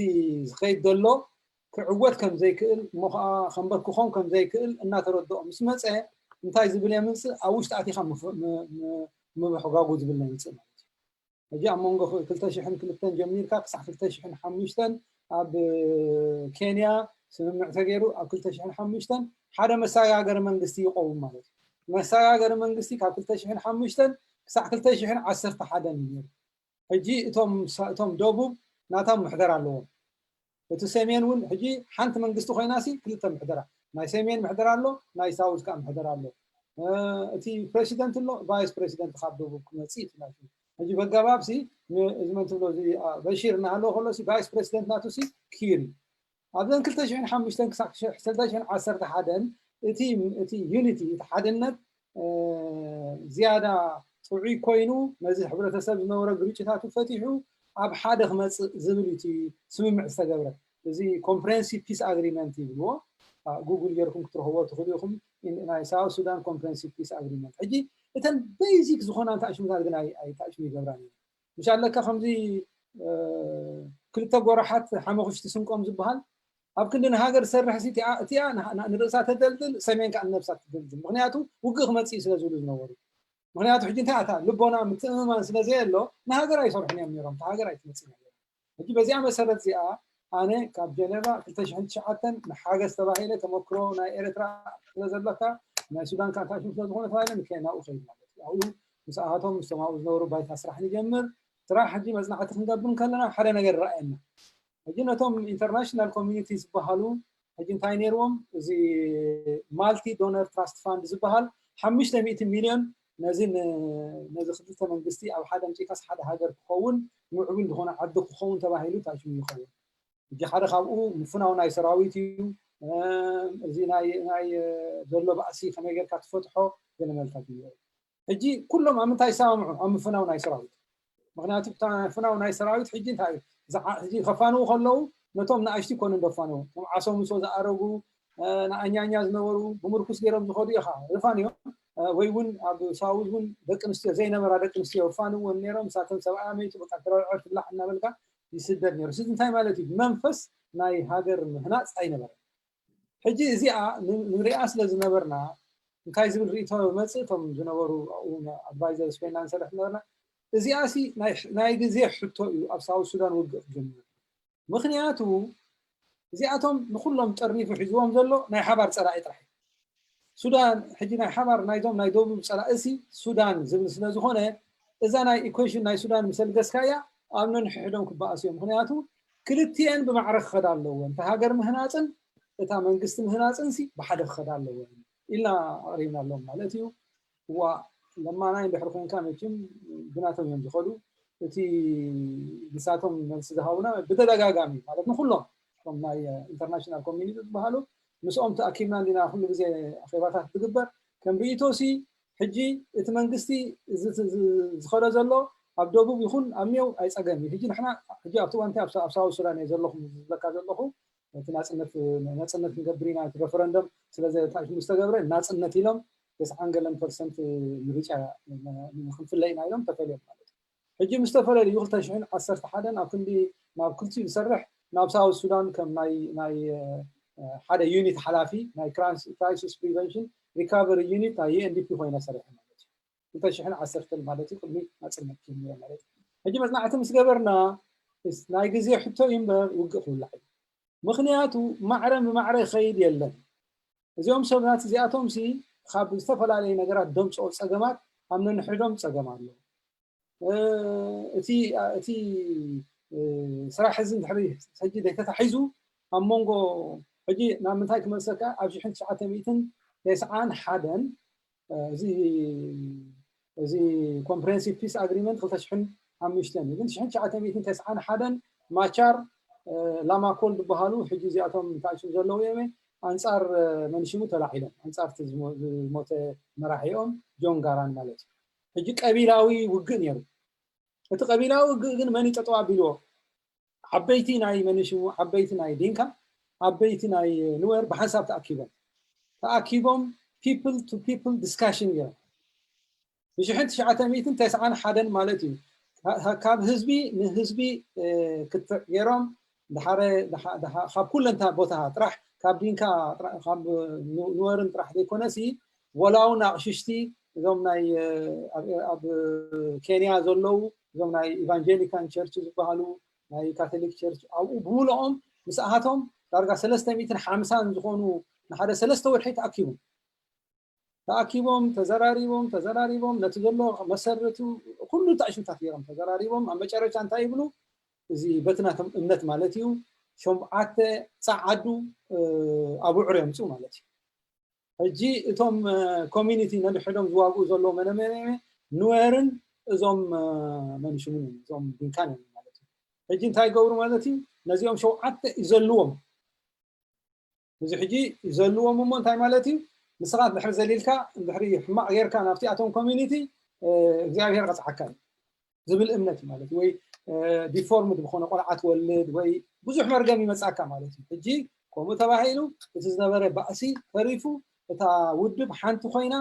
ዝኸይድ ዘሎ ክዕወት ከም ዘይክእል እሞ ከዓ ከንበርክኾም ከም ዘይክእል እናተረድኦም ምስ መፀ እንታይ ዝብል የምፅእ ኣብ ውሽጢ ኣቲኻ ምብሕጓጉ ዝብል የምፅእ ማለት እዩ ሕጂ ኣብ መንጎ 2002 ጀሚርካ ክሳዕ 2005 ኣብ ኬንያ ስምምዕ ተገይሩ ኣብ 2005 ሓደ መሰጋገሪ መንግስቲ ይቆውም ማለት እዩ መሰጋገሪ መንግስቲ ካብ 2005 ክሳዕ 2011 ነይሩ ሕጂ እቶም ደቡብ ናቶም ምሕደር ኣለዎም እቲ ሰሜን እውን ሕጂ ሓንቲ መንግስቲ ኮይናሲ ክልተ ምሕደራ ናይ ሰሜን ምሕደር ኣሎ ናይ ሳውዝ ከዓ ምሕደር ኣሎ እቲ ፕሬሲደንት ኣሎ ቫይስ ፕሬሲደንት ካብ ደቡብ ክመፅእ ይፍላል ሕጂ በጋባብሲ እዝመን ትብሎ በሺር እናሃለዎ ከሎሲ ቫይስ ፕሬሲደንት ናቱሲ ኪር ኣብዘን 2005 ክሳዕ 2011 እቲ ዩኒቲ እቲ ሓድነት ዝያዳ ጥዑይ ኮይኑ ነዚ ሕብረተሰብ ዝነበረ ግጭታቱ ፈቲሑ ኣብ ሓደ ክመፅእ ዝብል እቲ ስምምዕ ዝተገብረ እዚ ኮምፕሬሄንሲቭ ፒስ ኣግሪመንት ይብልዎ ጉግል ጌርኩም ክትረኽቦ ትኽእሉ ኢኹም ናይ ሳውዝ ሱዳን ኮምፕሬሄንሲቭ ፒስ ኣግሪመንት ሕጂ እተን ቤዚክ ዝኾና ታሽምታት ግን ኣይታሽሙ ይገብራን እዩ ምሻለካ ከምዚ ክልተ ጎራሓት ሓመኹሽቲ ስንቆም ዝበሃል ኣብ ክንዲ ሃገር ዝሰርሕ እቲኣ ንርእሳ ተደልድል ሰሜን ከዓ ነብሳ ትደልድል ምክንያቱ ውግእ ክመፅእ ስለ ዝብሉ ዝነበሩ ምክንያቱ ሕጂ እንታይ ኣታ ልቦና ምትእምማን ስለዘየሎ ንሃገር ኣይሰርሑን እዮም ነይሮም ሃገር ኣይትመፅእ ነይሩ ሕጂ በዚኣ መሰረት እዚኣ ኣነ ካብ ጀነቫ 2009 ንሓገዝ ተባሂለ ተመክሮ ናይ ኤርትራ ስለዘለካ ናይ ሱዳን ከዓ ታሽሙ ስለዝኾነ ተባሂለ ንኬንያኡ ኸይድ ማለት እዩ ኣብኡ ምስኣቶም ምስቶም ኣብኡ ዝነበሩ ባይታ ስራሕ ንጀምር ስራሕ ሕጂ መፅናዕቲ ክንገብር ከለና ሓደ ነገር ረኣየና ሕጂ ነቶም ኢንተርናሽናል ኮሚኒቲ ዝበሃሉ ሕጂ እንታይ ነይርዎም እዚ ማልቲ ዶነር ትራስት ፋንድ ዝበሃል 500 ሚልዮን ነዚ ክልተ መንግስቲ ኣብ ሓደ ምፅኢካስ ሓደ ሃገር ክኸውን ምዕቡል ዝኾነ ዓዲ ክኸውን ተባሂሉ ታሽሙ ይኸውን ሕጂ ሓደ ካብኡ ምፍናው ናይ ሰራዊት እዩ እዚ ናይ ዘሎ ባእሲ ከመይ ጌርካ ትፈትሖ ገለ መልክታት እዩ ሕጂ ኩሎም ኣብ ምንታይ ይሰማምዑ ኣብ ምፍናው ናይ ሰራዊት مغنياتو فناو ناي سراويت حجي انتاي حجي خفانو خلو نتوم ناشتي كون ندفانو عصو مسو زارغو نانيانيا زنورو بمركوس غيرم زخدو يخا رفانيو ويون اب ساوزون دقنستي زينا مرا دقنستي وفانو ونيرم ساتن 70 عميت بقى تروعت الله حنا بلقا يسدد نيرو سيد انتاي مالتي منفس ناي هاجر هنا صاي نبر حجي ازيا نرياس لزنبرنا انتاي زبل ريتو مصيتهم زنورو او ادفايزرز فاينانسر احنا ازيا سي ناي غزي حتو اب ساوث السودان وقف جمهور مخنياتو ازياتهم نخلهم طريف حزوهم زلو ناي حبار صلاعي طرح سودان حجي ناي حبار نايدوم نايدوب صلاعسي سودان زبل سلازخونه اذا ناي ايكويشن ناي سودان مثل غسكايا امنن حدهم كباسيو مخنياتو كلتين بمعرخ خدالو انت هاجر مهناصن اتا منግስት مهناصن سي بحد خدالو إلا قرينا لهم مالتيو ولما ناي بحرفين كاملين بناتهم يوم يخلو تي بساتهم من سدهاونا بتدغاغامي مالتنا كلهم ناي انترناشونال كوميونيتي بحالو مسኦም تاكيدنا عندنا كل ጊዜ اخيباتات تغبر كم بيتوسي حجي ات منግስتي زخره زلو اب دبوب يكون اميو اي صقمي حجي نحنا حجي ابتو انت ابساو سودان يزلخم زلكا زلخو ناصنت نغبرينا ريفرندم ስለዚህ ታሽ مستغبره ናጽነት ይሎም 90% ምርጫ ንخنفለይና ይሎም ተፈልዮም ማለት ሕጂ مستفلل يغلتشحن 11 ኣብ ክንዲ ናብ ክልቲ ዝሰርሕ ናብ ሳውዝ ሱዳን ከም ናይ ሓደ ዩኒት ሓላፊ ናይ ክራይሲስ ፕሪቨንሽን ሪካቨሪ ዩኒት ናይ UNDP ኮይና ሰሪሕ ማለት እዩ 11 ማለት እዩ ቅድሚ ናጽነት ጀሚሩ ማለት ሕጂ መጽናዕቲ ምስ ገበርና ናይ ግዜ ሕቶ ይምበር ውግእ ክውላዕ ምክንያቱ ማዕረም ማዕረ خيد የለን እዚኦም ሰብናት እዚኣቶም ሲ ካብ ዝተፈላለዩ ነገራት ደምጾ ጸገማት ኣምነን ሕዶም ጸገም ኣሎ እቲ ስራሕ ሕዝን ድሕሪ ሕጂ ተታሒዙ ኣብ መንጎ ሕጂ ናብ ምንታይ ክመሰካ ኣብ 1991 እዚ ኮምፕሬሄንሲቭ ፒስ አግሪመንት 2005 ግን 1991 ማቻር ላማኮል ዝበሃሉ ሕጂ እዚኣቶም ታይሱ ዘለው የመ አንጻር መንሽሙ ተላሒሎም አንጻር ዝሞተ መራሒኦም ጆን ጋራን ማለት ሕጂ ቀቢላዊ ውግእ ነይሩ እቲ ቀቢላዊ ውግእ ግን መን ይጠጠው አቢሎ ዓበይቲ ናይ መንሽሙ ዓበይቲ ናይ ዲንካ ዓበይቲ ናይ ንወር በሐሳብ ተአኪቦም people to people discussion ገይሩ ብ1991 ማለት እዩ ካብ ህዝቢ ንህዝቢ ክትገይሮም دحاره خاب كلنتا بوتها طرح كاب دينكا خاب نورن طرح ديكونسي ولاو ناقششتي زوم ناي اب كينيا زولو زوم ناي ايفانجيليكان تشيرش زبالو ناي كاثوليك تشيرش او بولهم مساحتهم دارغا 350 زخونو نحده 3 ورحي تاكيبهم تزراريبهم نتزلو مسرتو كل تعشمታት يرم تزراريبهم امچرچ انت يبلو زي بتناتم امنت مالتيو شمعات صعدو ابو عريم صو مالتي اجي اتم كوميونيتي نحدهم زواغو زلو منمنه نويرن ازوم منشمون زوم دينكان مالتي اجي انتاي غورو مالتي نزيوم شوعات يزلوهم زي حجي يزلوهم مون تاي مالتي مسرات بحر زليلكا بحري حما غير كان افتي اتم كوميونيتي እግዚአብሔር قصعكان زبل امنت مالتي وي ዲፎርምድ በሆነ ቆልዓት ወልድ ወይ ብዙሕ መርገም ይመጻካ ማለት እዩ እጂ ቆሞ ተባሂሉ እቲ ዝነበረ ባእሲ ተሪፉ እታ ውድብ ሓንቲ ኮይና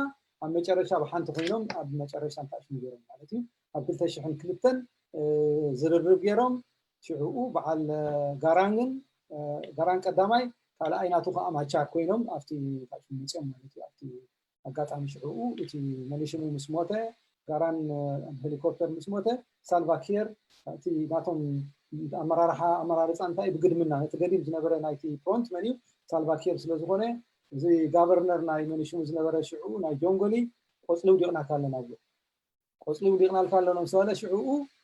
ኣብ መጨረሻ በሓንቲ ኮይኖም ኣብ መጨረሻ ታሽ ንገሮም ማለት እዩ ኣብ 2002 ዝርርብ ገሮም ሽዑኡ በዓል ጋራን ቀዳማይ ካልኣይናቱ ከዓ ማቻር ኮይኖም ኣብቲ ታሽ ንጽም ማለት እዩ ኣብቲ አጋጣሚ ሽዑኡ እቲ መንሽሙ ምስሞተ ጋራን ሄሊኮፕተር ምስሞተ ሳልቫኪር እቲ ናቶም አመራርፃ እንታይ ብግድምና ነትገዲም ዝነበረ ናይቲ ፍሮንት መኒው ሳልቫኪር ስለዝኾነ እዚ ጋቨርነር ናይ መንሽሙ ዝነበረ ሽዑ ናይ ጆንጎሊ ቆጽሉ ዲቕና ካለና ብሎ ቆጽሉ ዲቕና ካለና ሰዋለ ሽዑ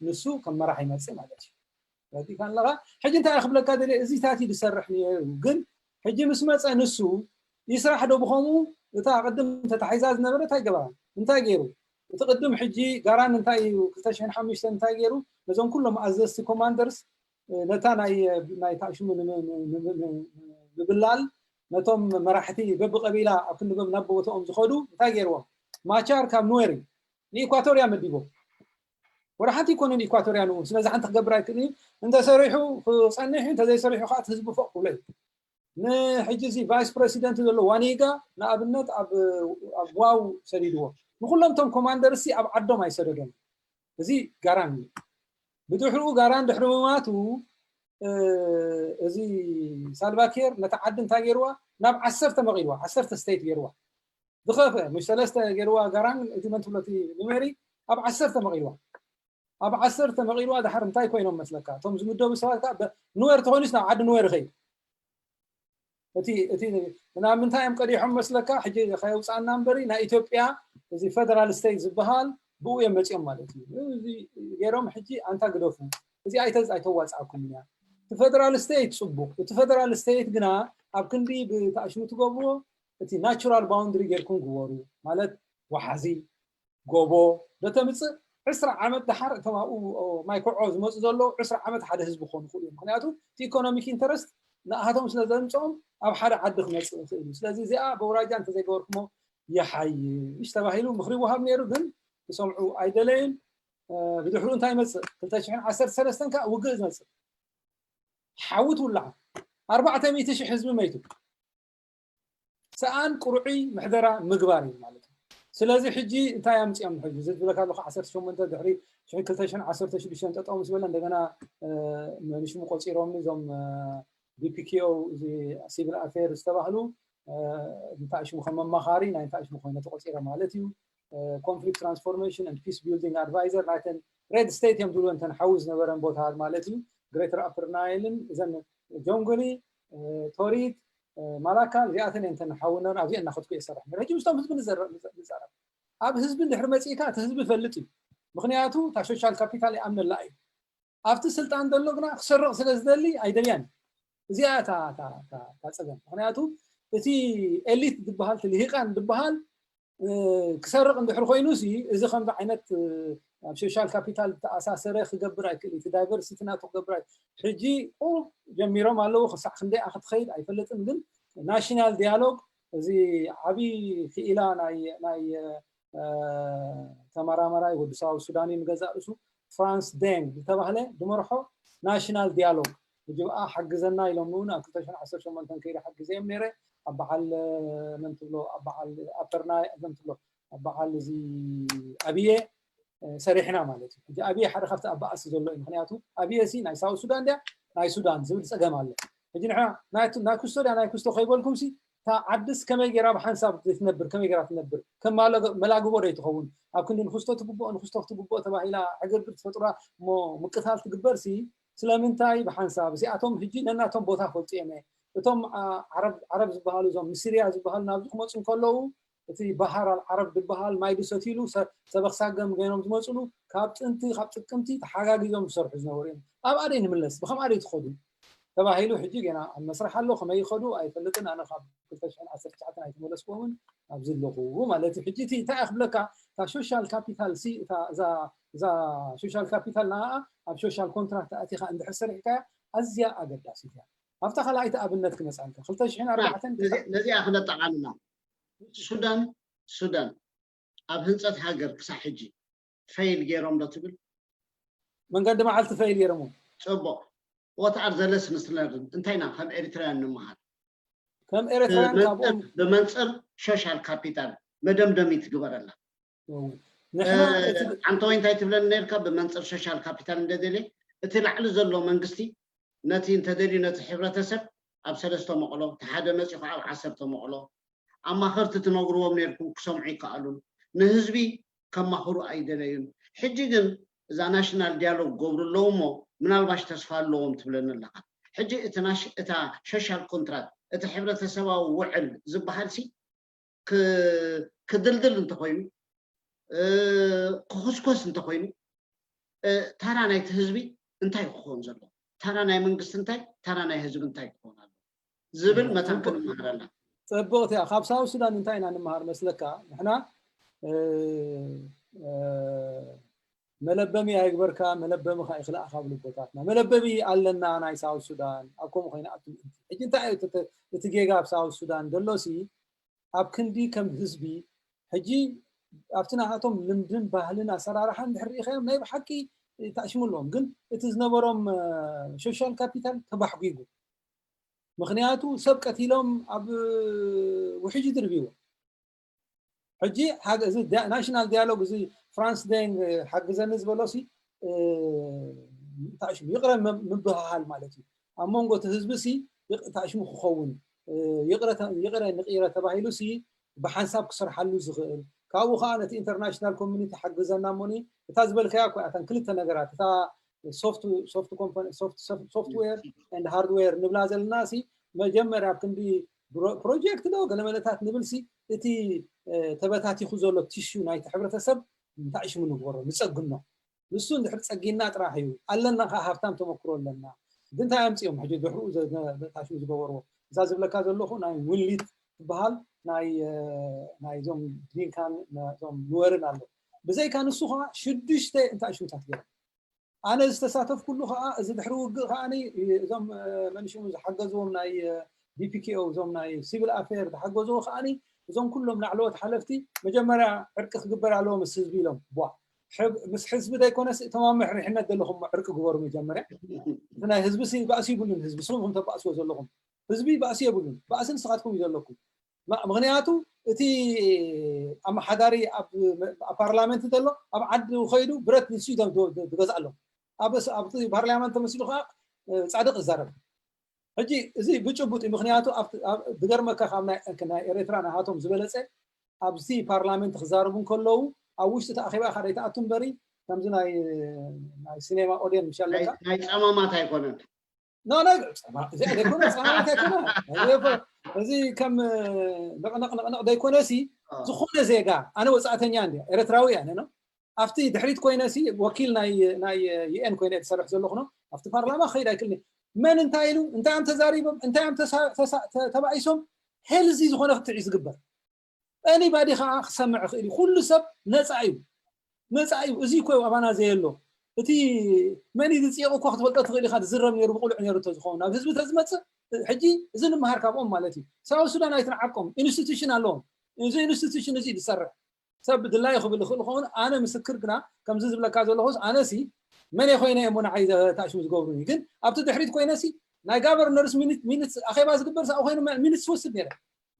ንሱ ከም መራሒ ይመጽእ ማለት እዩ ስለዚ ካን ለጋ ሕጂ እንታይ ክብለካ ደለ እዚ ታቲ ዝሰርሕ ነይሩ ግን ሕጂ ምስ መጸ ንሱ ይስራሕ ዶ ብኸምኡ እታ ቅድም ተታሒዛ ዝነበረ እንታይ ገበራ እንታይ ገይሩ تقدم حجي قران انتاي 2005 انتاي غيرو نزون كلهم ازست كوماندرز نتا ناي تاشو ببلال نتوم مراحتي بب قبيله اكن بب نبوتهم زخدو انتاي غيرو ماچار كام نوري ني اكواتوريا مديبو ወራሓት ኢኮኖሚ ኢኳቶሪያን እውን ስለዚ ሓንቲ ክገብር ኣይክእልን እንተ ሰሪሑ ክፀንሕ እንተ ዘይሰሪሑ ከዓ ህዝቢ ፎቅ ክብሎ ንሕጂ እዚ ቫይስ ፕሬሲደንት ዘሎ ዋኒጋ ንኣብነት ኣብ ዋው ሰዲድዎ ንኩሎም ቶም ኮማንደርሲ ኣብ ዓዶም ኣይሰደዶም እዚ ጋራን እዩ ብድሕሪኡ ጋራን ድሕሪ ምማቱ እዚ ሳልቫኪር ነታ ዓዲ እንታይ ገይርዋ ናብ 10 መቂልዋ 10 ስቴት ገይርዋ ዝኸፈ مش 3 ገይርዋ ጋራን እቲ መንትብለቲ ኑሜሪ ኣብ 10 መቂልዋ ኣብ 10 መቂልዋ ድሓር እንታይ ኮይኖም መስለካ እቶም ዝምደቡ ሰባት ከዓ ኑዌር ተኾይኑስ ናብ ዓዲ ኑዌር ኸይድ እቲ ናብ ምንታይ እዮም ቀዲሖም መስለካ ሕጂ ከየውፃና እምበሪ ናይ ኢትዮጵያ እዚ ፌደራል ስቴት ዝበሃል ብኡ እዮም መፅኦም ማለት እዩ እዚ ገይሮም ሕጂ ኣንታ ግደፉ እዚ ኣይተዋፅዓኩም እያ እቲ ፌደራል ስቴት ፅቡቅ እቲ ፌደራል ስቴት ግና ኣብ ክንዲ ብተኣሽሙ ትገብርዎ እቲ ናቹራል ባውንደሪ ጌርኩም ግበሩ ማለት ወሓዚ ጎቦ ደተምፅእ 10 ዓመት ድሓር እቶም ኣብኡ ማይ ኩዖ ዝመፁ ዘለዉ 10 ዓመት ሓደ ህዝቢ ክኾኑ ይኽእሉ እዮም ምክንያቱ እቲ ኢኮኖሚክ ኢንተረስት ንኣሃቶም ስለ ዘምፅኦም ኣብ ሓደ ዓዲ ክመፅእ ይኽእል እዩ ስለዚ እዚኣ በውራጃ እንተዘይገበርኩሞ ይሓይሽ ተባሂሉ ምክሪ ወሃብ ነይሩ ግን ክሰምዑ ኣይደለዩን ብድሕሪኡ እንታይ ይመፅእ 2013 ከዓ ውግእ ዝመፅእ ሓዊት ውላዕ 400,000 ህዝቢ መይቱ ሰኣን ቁርዒ ምሕደራ ምግባር እዩ ማለት እዩ ስለዚ ሕጂ እንታይ ኣምፅኦም ሕጂ ዝብለካ ኣለኹ 18 ድሕሪ 2016 ጠጠው ምስ በለ እንደገና ንሽሙ ቆፂሮም እዞም BPKO ሲቪል ኣፌርስ ተባህሉ እንታይ ሽሙ ከም መማኻሪ ናይ እንታይ ሽሙ ኮይኑ ተቆፂረ ማለት እዩ ኮንፍሊክት ትራንስፎርሜሽን ኤንድ ፒስ ቢልዲንግ ኣድቫይዘር ናይተን ሬድ ስቴት እዮም ድብሉ እንተን ሓዊ ዝነበረን ቦታ ማለት እዩ ግሬተር ኣፐር ናይልን እዘን ጆንጎሊ ቶሪት ማላካል እዚኣተን እንተን ሓውነን ኣብዚአን እናኸትኩ የሰርሕ ነይሩ ሕጂ ምስቶም ህዝቢ ንዛረብ ኣብ ህዝቢ እንድሕሪ መፂእካ እቲ ህዝቢ ፈልጥ እዩ ምክንያቱ እታ ሶሻል ካፒታል ይኣምነላ እዩ ኣብቲ ስልጣን ዘሎ ግና ክሰርቕ ስለ ዝደሊ ኣይደልያን እዚኣ እታ ፀገም ምክንያቱ እቲ ኤሊት ዝበሃል እቲ ልሂቃን ዝበሃል ክሰርቕ እንድሕር ኮይኑሲ እዚ ከምዚ ዓይነት ኣብ ሶሻል ካፒታል ተኣሳሰረ ክገብር ኣይክእል እቲ ዳይቨርሲቲ ናቱ ክገብር ሕጂ ጀሚሮም ኣለዉ ክሳዕ ክንደይ ክትኸይድ ኣይፈለጥን ግን ናሽናል ዲያሎግ እዚ ዓብይ ክኢላ ናይ ተመራማራይ ወዲ ሳውት ሱዳኒ ንገዛእ ርእሱ ፍራንስ ዴንግ ዝተባህለ ድመርሖ ናሽናል ዲያሎግ ብጅብኣ ሓግዘና ኢሎም እውን ኣብ 2018 ከይደ ሓግዘዮም ነይረ ኣብ በዓል መን ትብሎ ኣብ በዓል ኣፐርናይ መን ትብሎ ኣብ በዓል እዚ ኣብየ ሰሪሕና ማለት እዩ ሕጂ ኣብየ ሓደ ካብቲ ኣብ በኣሲ ዘሎ እዩ ምክንያቱ ኣብየሲ ናይ ሳውት ሱዳን ድያ ናይ ሱዳን ዝብል ፀገም ኣሎ ሕጂ ንሕና ናይ ኩስቶድያ ናይ ኩስቶ ከይበልኩም ሲ እታ ዓድስ ከመይ ጌራ ብሓንሳብ ትነብር ከመይ ጌራ ትነብር ከም መላግቦ ዶ ይትኸውን ኣብ ክንዲ ንክስቶ ክትግብኦ ተባሂላ ዕግርግር ትፈጥራ እሞ ምቅታል ትግበር ሲ ስለምንታይ ብሓንሳብ እዚኣቶም ሕጂ ነናቶም ቦታ ፈልጡ እዮም እቶም ዓረብ ዝበሃሉ እዞም ምስርያ ዝበሃሉ ናብዚ ክመፁ ከለዉ እቲ ባህር ዓረብ ዝበሃል ማይ ድሰቲሉ ሰበክሳገም ገይኖም ዝመፅሉ ካብ ጥንቲ ካብ ጥቅምቲ ተሓጋጊዞም ዝሰርሑ ዝነበሩ እዮም ኣብ ኣደይ ንምለስ ብከም ኣደይ ትኸዱ ተባሂሉ ሕጂ ገና ኣብ መስርሕ ኣሎ ከመይ ይኸዱ ኣይፈልጥን ኣነ ካብ 2019 ኣይተመለስኩምን ኣብዚ ኣለኹ ማለት ሕጂ እቲ እንታይ ክብለካ እታ ሶሻል ካፒታል ሲ እዛ ሶሻል ካፒታል ንኣ ኣብ ሶሻል ኮንትራክት ኣቲኻ እንድሕር ሰሪሕካያ ኣዝያ ኣገዳሲት እያ ኣብታ ካልኣይቲ ኣብነት ክመፅአልካ 2004 ነዚኣ ክነጠቃልና ሱዳን ኣብ ህንፀት ሃገር ክሳብ ሕጂ ፈይል ገይሮም ዶ ትብል መንገዲ መዓልቲ ፈይል ገይሮም ፅቡቅ ወትዓር ዘለስ ንስለርን እንታይና ከም ኤርትራውያን ንምሃር ከም ኤርትራውያን ካብኦም ብመንፅር ሶሻል ካፒታል መደምደሚ ትግበረላ አንተ ወይ እንታይ ትብለን ነርካ ብመንፅር ሶሻል ካፒታል እንደደለ እቲ ላዕሊ ዘሎ መንግስቲ ነቲ እንተደልዩ ነቲ ሕብረተሰብ ኣብ 3 መቕሎ ተሓደ መፂኹ ኣብ 10 መቕሎ ኣማኸርቲ ትነግርዎም ነርኩም ክሰምዑ ይከኣሉን ንህዝቢ ከማኽሩ ኣይደለዩን ሕጂ ግን እዛ ናሽናል ዲያሎግ ገብሩ ኣለዉ እሞ ምናልባሽ ተስፋ ኣለዎም ትብለን ኣለካ ሕጂ እታ ሶሻል ኮንትራክት እቲ ሕብረተሰባዊ ውዕል ዝበሃል ሲ ክድልድል እንተኮይኑ ክኹስኮስ እንተኮይኑ ታራ ናይቲ ህዝቢ እንታይ ክኾን ዘሎ ታራ ናይ መንግስቲ እንታይ ታራ ናይ ህዝቢ እንታይ ክኾን ኣሎ ዝብል መታን ክንመሃር ኣለና ፅቡቕቲ እያ ካብ ሳውት ሱዳን እንታይ ኢና ንምሃር መስለካ ንሕና መለበሚ ኣይግበርካ መለበሚ ካ ይኽላእካ ብሉ ቦታትና መለበሚ ኣለና ናይ ሳውት ሱዳን ኣብ ከምኡ ኮይና ኣብ ሕጂ እንታይ እቲ ጌጋ ኣብ ሳውት ሱዳን ደሎሲ ኣብ ክንዲ ከም ህዝቢ ሕጂ أفتناهاتهم لمدن باهلنا سرارحان دحري خيام نايب حكي تأشمل لهم جن اتزنبرهم سوشيال كابيتال تبحقيقو مخنياتو سبقت لهم أب وحجي دربيو حجي حاجة زي ناشنال ديالوج زي فرانس دين حق زنز بلوسي تأشم يقرأ مبهال مالتي أمونغو تهزبسي تأشم خخون يقرأ نقيرة تباهيلوسي بحساب كسر حلو زغل كاو خانت انترناشنال كوميونيتي حق زنا موني تازبل كياكو عتن كل تنغرات تا سوفت كومباني سوفت وير اند هاردوير نبلازل ناسي مجمرا كندي بروجكت دو غلملتات نبلسي اتي تباتاتي خزولو تيشو ناي تحبرتسب نتاعش من غورو نصغنو نسو ندحر صغينا طراحيو علنا هافتام تمكرو لنا دنتا يمصيوم حجي دحرو تاشو زغورو زازبلكا زلخو ناي وليت بحال ناي زوم دين كان زوم نورن الله بزي كان السوخه شدشته انت اشوتات غير انا استساتف كله خا از دحرو خاني زوم منشو حجزوم ناي دي بي كي او زوم ناي سيفل افير حجزو خاني زوم كلهم نعلوت حلفتي مجمرا عرق خبر عليهم السزبي لهم بوا مس حزب دا يكون تمام احنا دلهم عرق غبر مجمرا انا حزب سي باسي بولن حزب سوم تباسو زلهم حزبي باسي بولن باسن سقاتكم يزلكم مغنياتو اتي ام حداري اب بارلمانت دلو اب عد وخيدو برت نسي دغزالو ابس اب بارلمانت مسلو خا صادق الزرب حجي زي بچبوت مغنياتو بغرمك خامنا كنا اريترانا هاتهم زبلصه اب سي بارلمانت خزاربون كلو اوشت تاخيبا خريتا اتنبري كمز ناي سينما اودين ان شاء الله ناي صمامات هيكونن لا زي يكون صمامات هيكون زي كم نقد يكون سي زخونه زيغا انا وصاتني عندي اريتراوي يعني نو افتي دحريت كوينسي وكيل ناي ان كوينت سرح زلخنا افتي بارلمان خير اكلني من انتايلو انت ام تزاريبم انت ام تبعيسهم هل زي زخونه تعيس قبر اني بادي خسمع خيري كل سب نصايب ازي كوي ابانا زيلو اتي مني دصيقو كو خطبل تخيلي خاد زرم يرو بقول عنيرو تزخونا حزب تزمت حجي اذن ما هركابهم مالتي ساو سودان ايتنعقم انستيتيوشن الون انزي انستيتيوشن زي يسرح سب دلا يخبل خلخون انا مسكر كنا كم زز بلا كازلوس انا سي من يخوينا يمون عايز تاشو زغورني كن ابت دحريت كوينسي ناي غافرنرز مينيت اخيبا زغبر سا خوينا مينيت سوسد نيره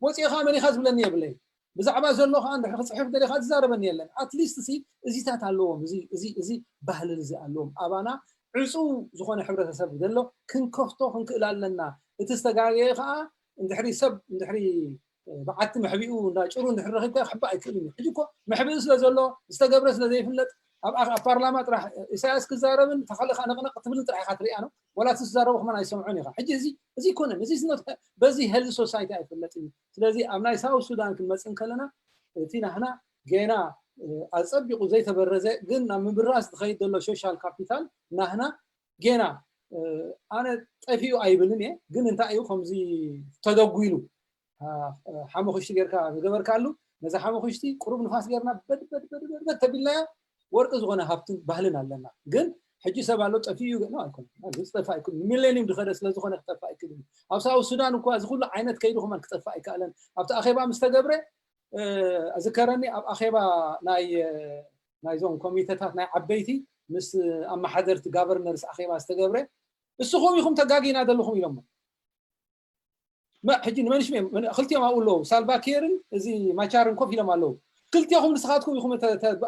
وصي خا مني خاز بلني يبلي بزعما زلو خا عند صحيف دلي خاز زاربني يلن اتليست سي ازيتات اللوم زي بحل زي اللوم ابانا عصو زخونه حبرتسب دلو كن كفتو كنكلالنا اتستغاغي خا اندحري سب اندحري بعت محبيو ناجرو ندحر خيبا حبا ايكلني حجيكو محبيو سلازلو استغبرس لزي فلت اب بارلمان راح اساس كزاربن تخلخ انا نقط تبل طرح خاطري انا ولا تزاربو خمن يسمعوني حجي زي كونن زي سنوت بزي هل سوسايتي ايفلتني سلازي امناي ساو السودان كنمصن كلنا تينا هنا جينا اصبقوا زي تبرزه قلنا من براس تخيد له سوشيال كابيتال نحنا جينا انا طفيو ايبلني قلنا انت ايو خمزي تدغويلو حمو خشتي غيركا غبر كالو نزا حمو خشتي قرب نفاس غيرنا بد تبيلا ورق زغنا هابتن بحلنا لنا ግን حجي سبالو طفيو ነው አይኮን ዝስጠፋ አይኮን ሚሌኒየም ድኸረስ ለዝኾነ ክጠፋ አይክልም ኣብሳው ሱዳን እኮ እዚ ሁሉ ዓይነት ከይዱ ኸመን ክጠፋ አይካለን ኣብታ አኼባ ምስተገብረ اذكرني اب اخيبا ناي زون كوميتيتات ناي عبيتي مس اما حضرت غفرنرز اخيبا استغبره اسخوم يخم تغاغينا دلخم يلم ما حجي منش من خلتي ما اقول له سالفاكيرن ازي ماچارن كوف يلم الله كلتيكم نسخاتكم يخم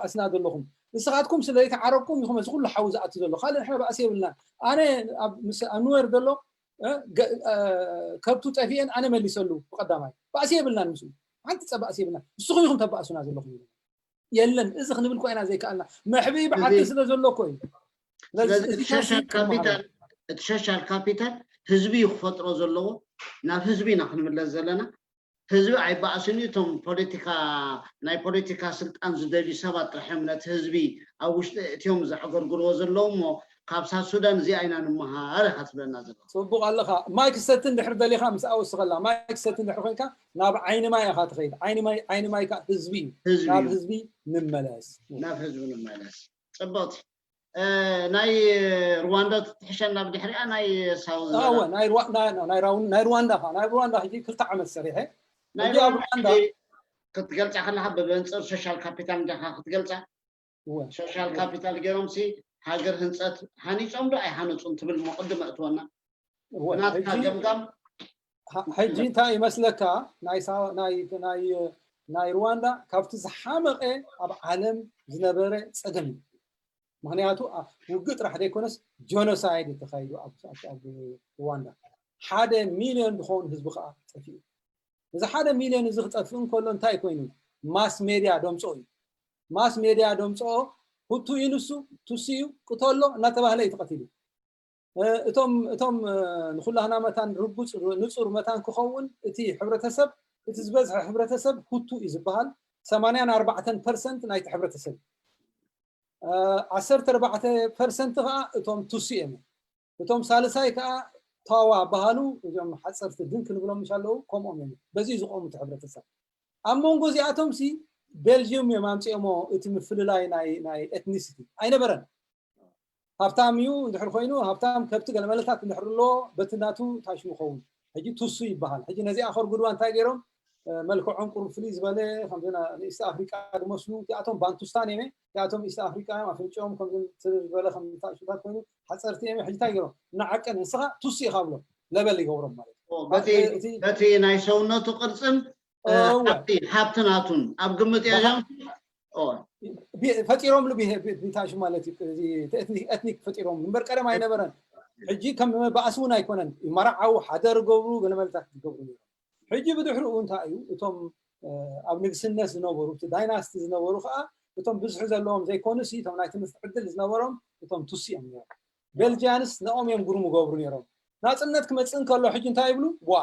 اسناد لكم نسخاتكم سليت عربكم يخم كل حوزات دلو خلي احنا باسيبنا انا انور دلو كبتو طفين انا مليسلو بقدامي باسيبنا نمسو انت صبا سيبنا السخو يخم تباسونا زلكم يلن اذا خنبل كوينا زي كالنا محبيب حتى سلا زلو كوي تشاشال كابيتال حزبي يفطرو زلو نا حزبي نخنمل زلنا حزبي اي باسنيتم بوليتيكا سلطان زدلي سبات رحمنت حزبي اوش تيوم زحغرغرو زلومو كابسا سودان زي اينا نمهار حسبنا زلو صبغ الله مايك ستن دحر دلي خامس او سغلا مايك ستن دحر خيكا ناب عين ما يا خات خيد عين ما يكا حزبي ناب حزبي نملاس ناب حزبي نملاس صبط ناي رواندا تحشنا بدحري ناي ساوث ناي رواندا هيجي كل تعمل سريحه ناي رواندا ክትገልጻ ከለካ በበንጽር ሶሻል ካፒታል ዳኻ ክትገልጻ ሶሻል ካፒታል ገይሮም ሲ ሃገር ህንጸት ሃኒጾም ዶ አይ ሃነጹን ትብል መቅድመ እትወና ናትካ ገምጋም ሕጂ እንታይ ይመስለካ ናይ ሩዋንዳ ካብቲ ዝሓመቐ ኣብ ዓለም ዝነበረ ፀገም እዩ ምክንያቱ ውግእ ጥራሕ ዘይኮነስ ጆኖሳይድ ተኻይዱ ኣብ ሩዋንዳ 1 ሚልዮን ዝኾኑ ህዝቢ ከዓ ጠፊኡ እዚ 1 ሚልዮን እዚ ክጠፍእ እንከሎ እንታይ ኮይኑ ማስ ሜድያ ደምፅኦ እዩ ማስ ሜድያ ደምፅኦ ሁቱ ይንሱ ቱሲዩ ቅተሎ እናተባህለ ይተቀቲሉ እቶም ንኩላህና መታን ርቡፅ ንጹር መታን ክኸውን እቲ ሕብረተሰብ እቲ ዝበዝሐ ሕብረተሰብ ሁቱ እዩ ዝበሃል 84% ናይቲ ሕብረተሰብ 14% ከዓ እቶም ቱሲ እዮም እቶም ሳልሳይ ከዓ ታዋ ባህሉ እዞም ሓፀርቲ ድንክ ንብሎም ይሻለው ከምኦም እዮም በዚ ዝቆሙ ሕብረተሰብ ኣብ መንጎ እዚኣቶም ሲ ቤልጅየም የማምፅኦሞ እቲ ምፍልላይ ናይ ኤትኒሲቲ ኣይነበረን ሃብታም እዩ እንድሕር ኮይኑ ሃብታም ከብቲ ገለመለታት እንድሕርሎ በትናቱ ታሽሙ ኸውን ሕጂ ቱሱ ይበሃል ሕጂ ነዚ ኣኸር ጉድዋ እንታይ ገይሮም መልክዖም ቁሩብ ፍልይ ዝበለ ከምዘና ኢስት ኣፍሪካ ድመስሉ እቲኣቶም ባንቱስታን እዮም እቲኣቶም ኢስት ኣፍሪካ ኣፍንጮም ከምዚ ዝበለ ከም ታሽታት ኮይኑ ሓፀርቲ እዮም ሕጂ እንታይ ገይሮም ንዓቀን ንስኻ ቱሲ ኢኻ ብሎም ለበል ይገብሮም ማለት በቲ ናይ ሰውነቱ ቅርፅን ሓብትናቱን ኣብ ግምት እዮም ፈጢሮም ቢታሽ ማለት ኤትኒክ ፈጢሮም እምበር ቀደም ኣይነበረን ሕጂ ከም ባእስውን ኣይኮነን መርዓው ሓደር ገብሩ ገለመልታት ይገብሩ ነይሮም ሕጂ ብድሕሪኡ እንታይ እዩ እቶም ኣብ ንግስነት ዝነበሩ እቲ ዳይናስቲ ዝነበሩ ከዓ እቶም ብዙሕ ዘለዎም ዘይኮኑስ እቶም ናይ ትምህርቲ ዕድል ዝነበሮም እቶም ቱሲ እዮም ነይሮም ቤልጅያንስ ንኦም እዮም ጉሩም ገብሩ ነይሮም ናፅነት ክመፅእ እንከሎ ሕጂ እንታይ ይብሉ ዋ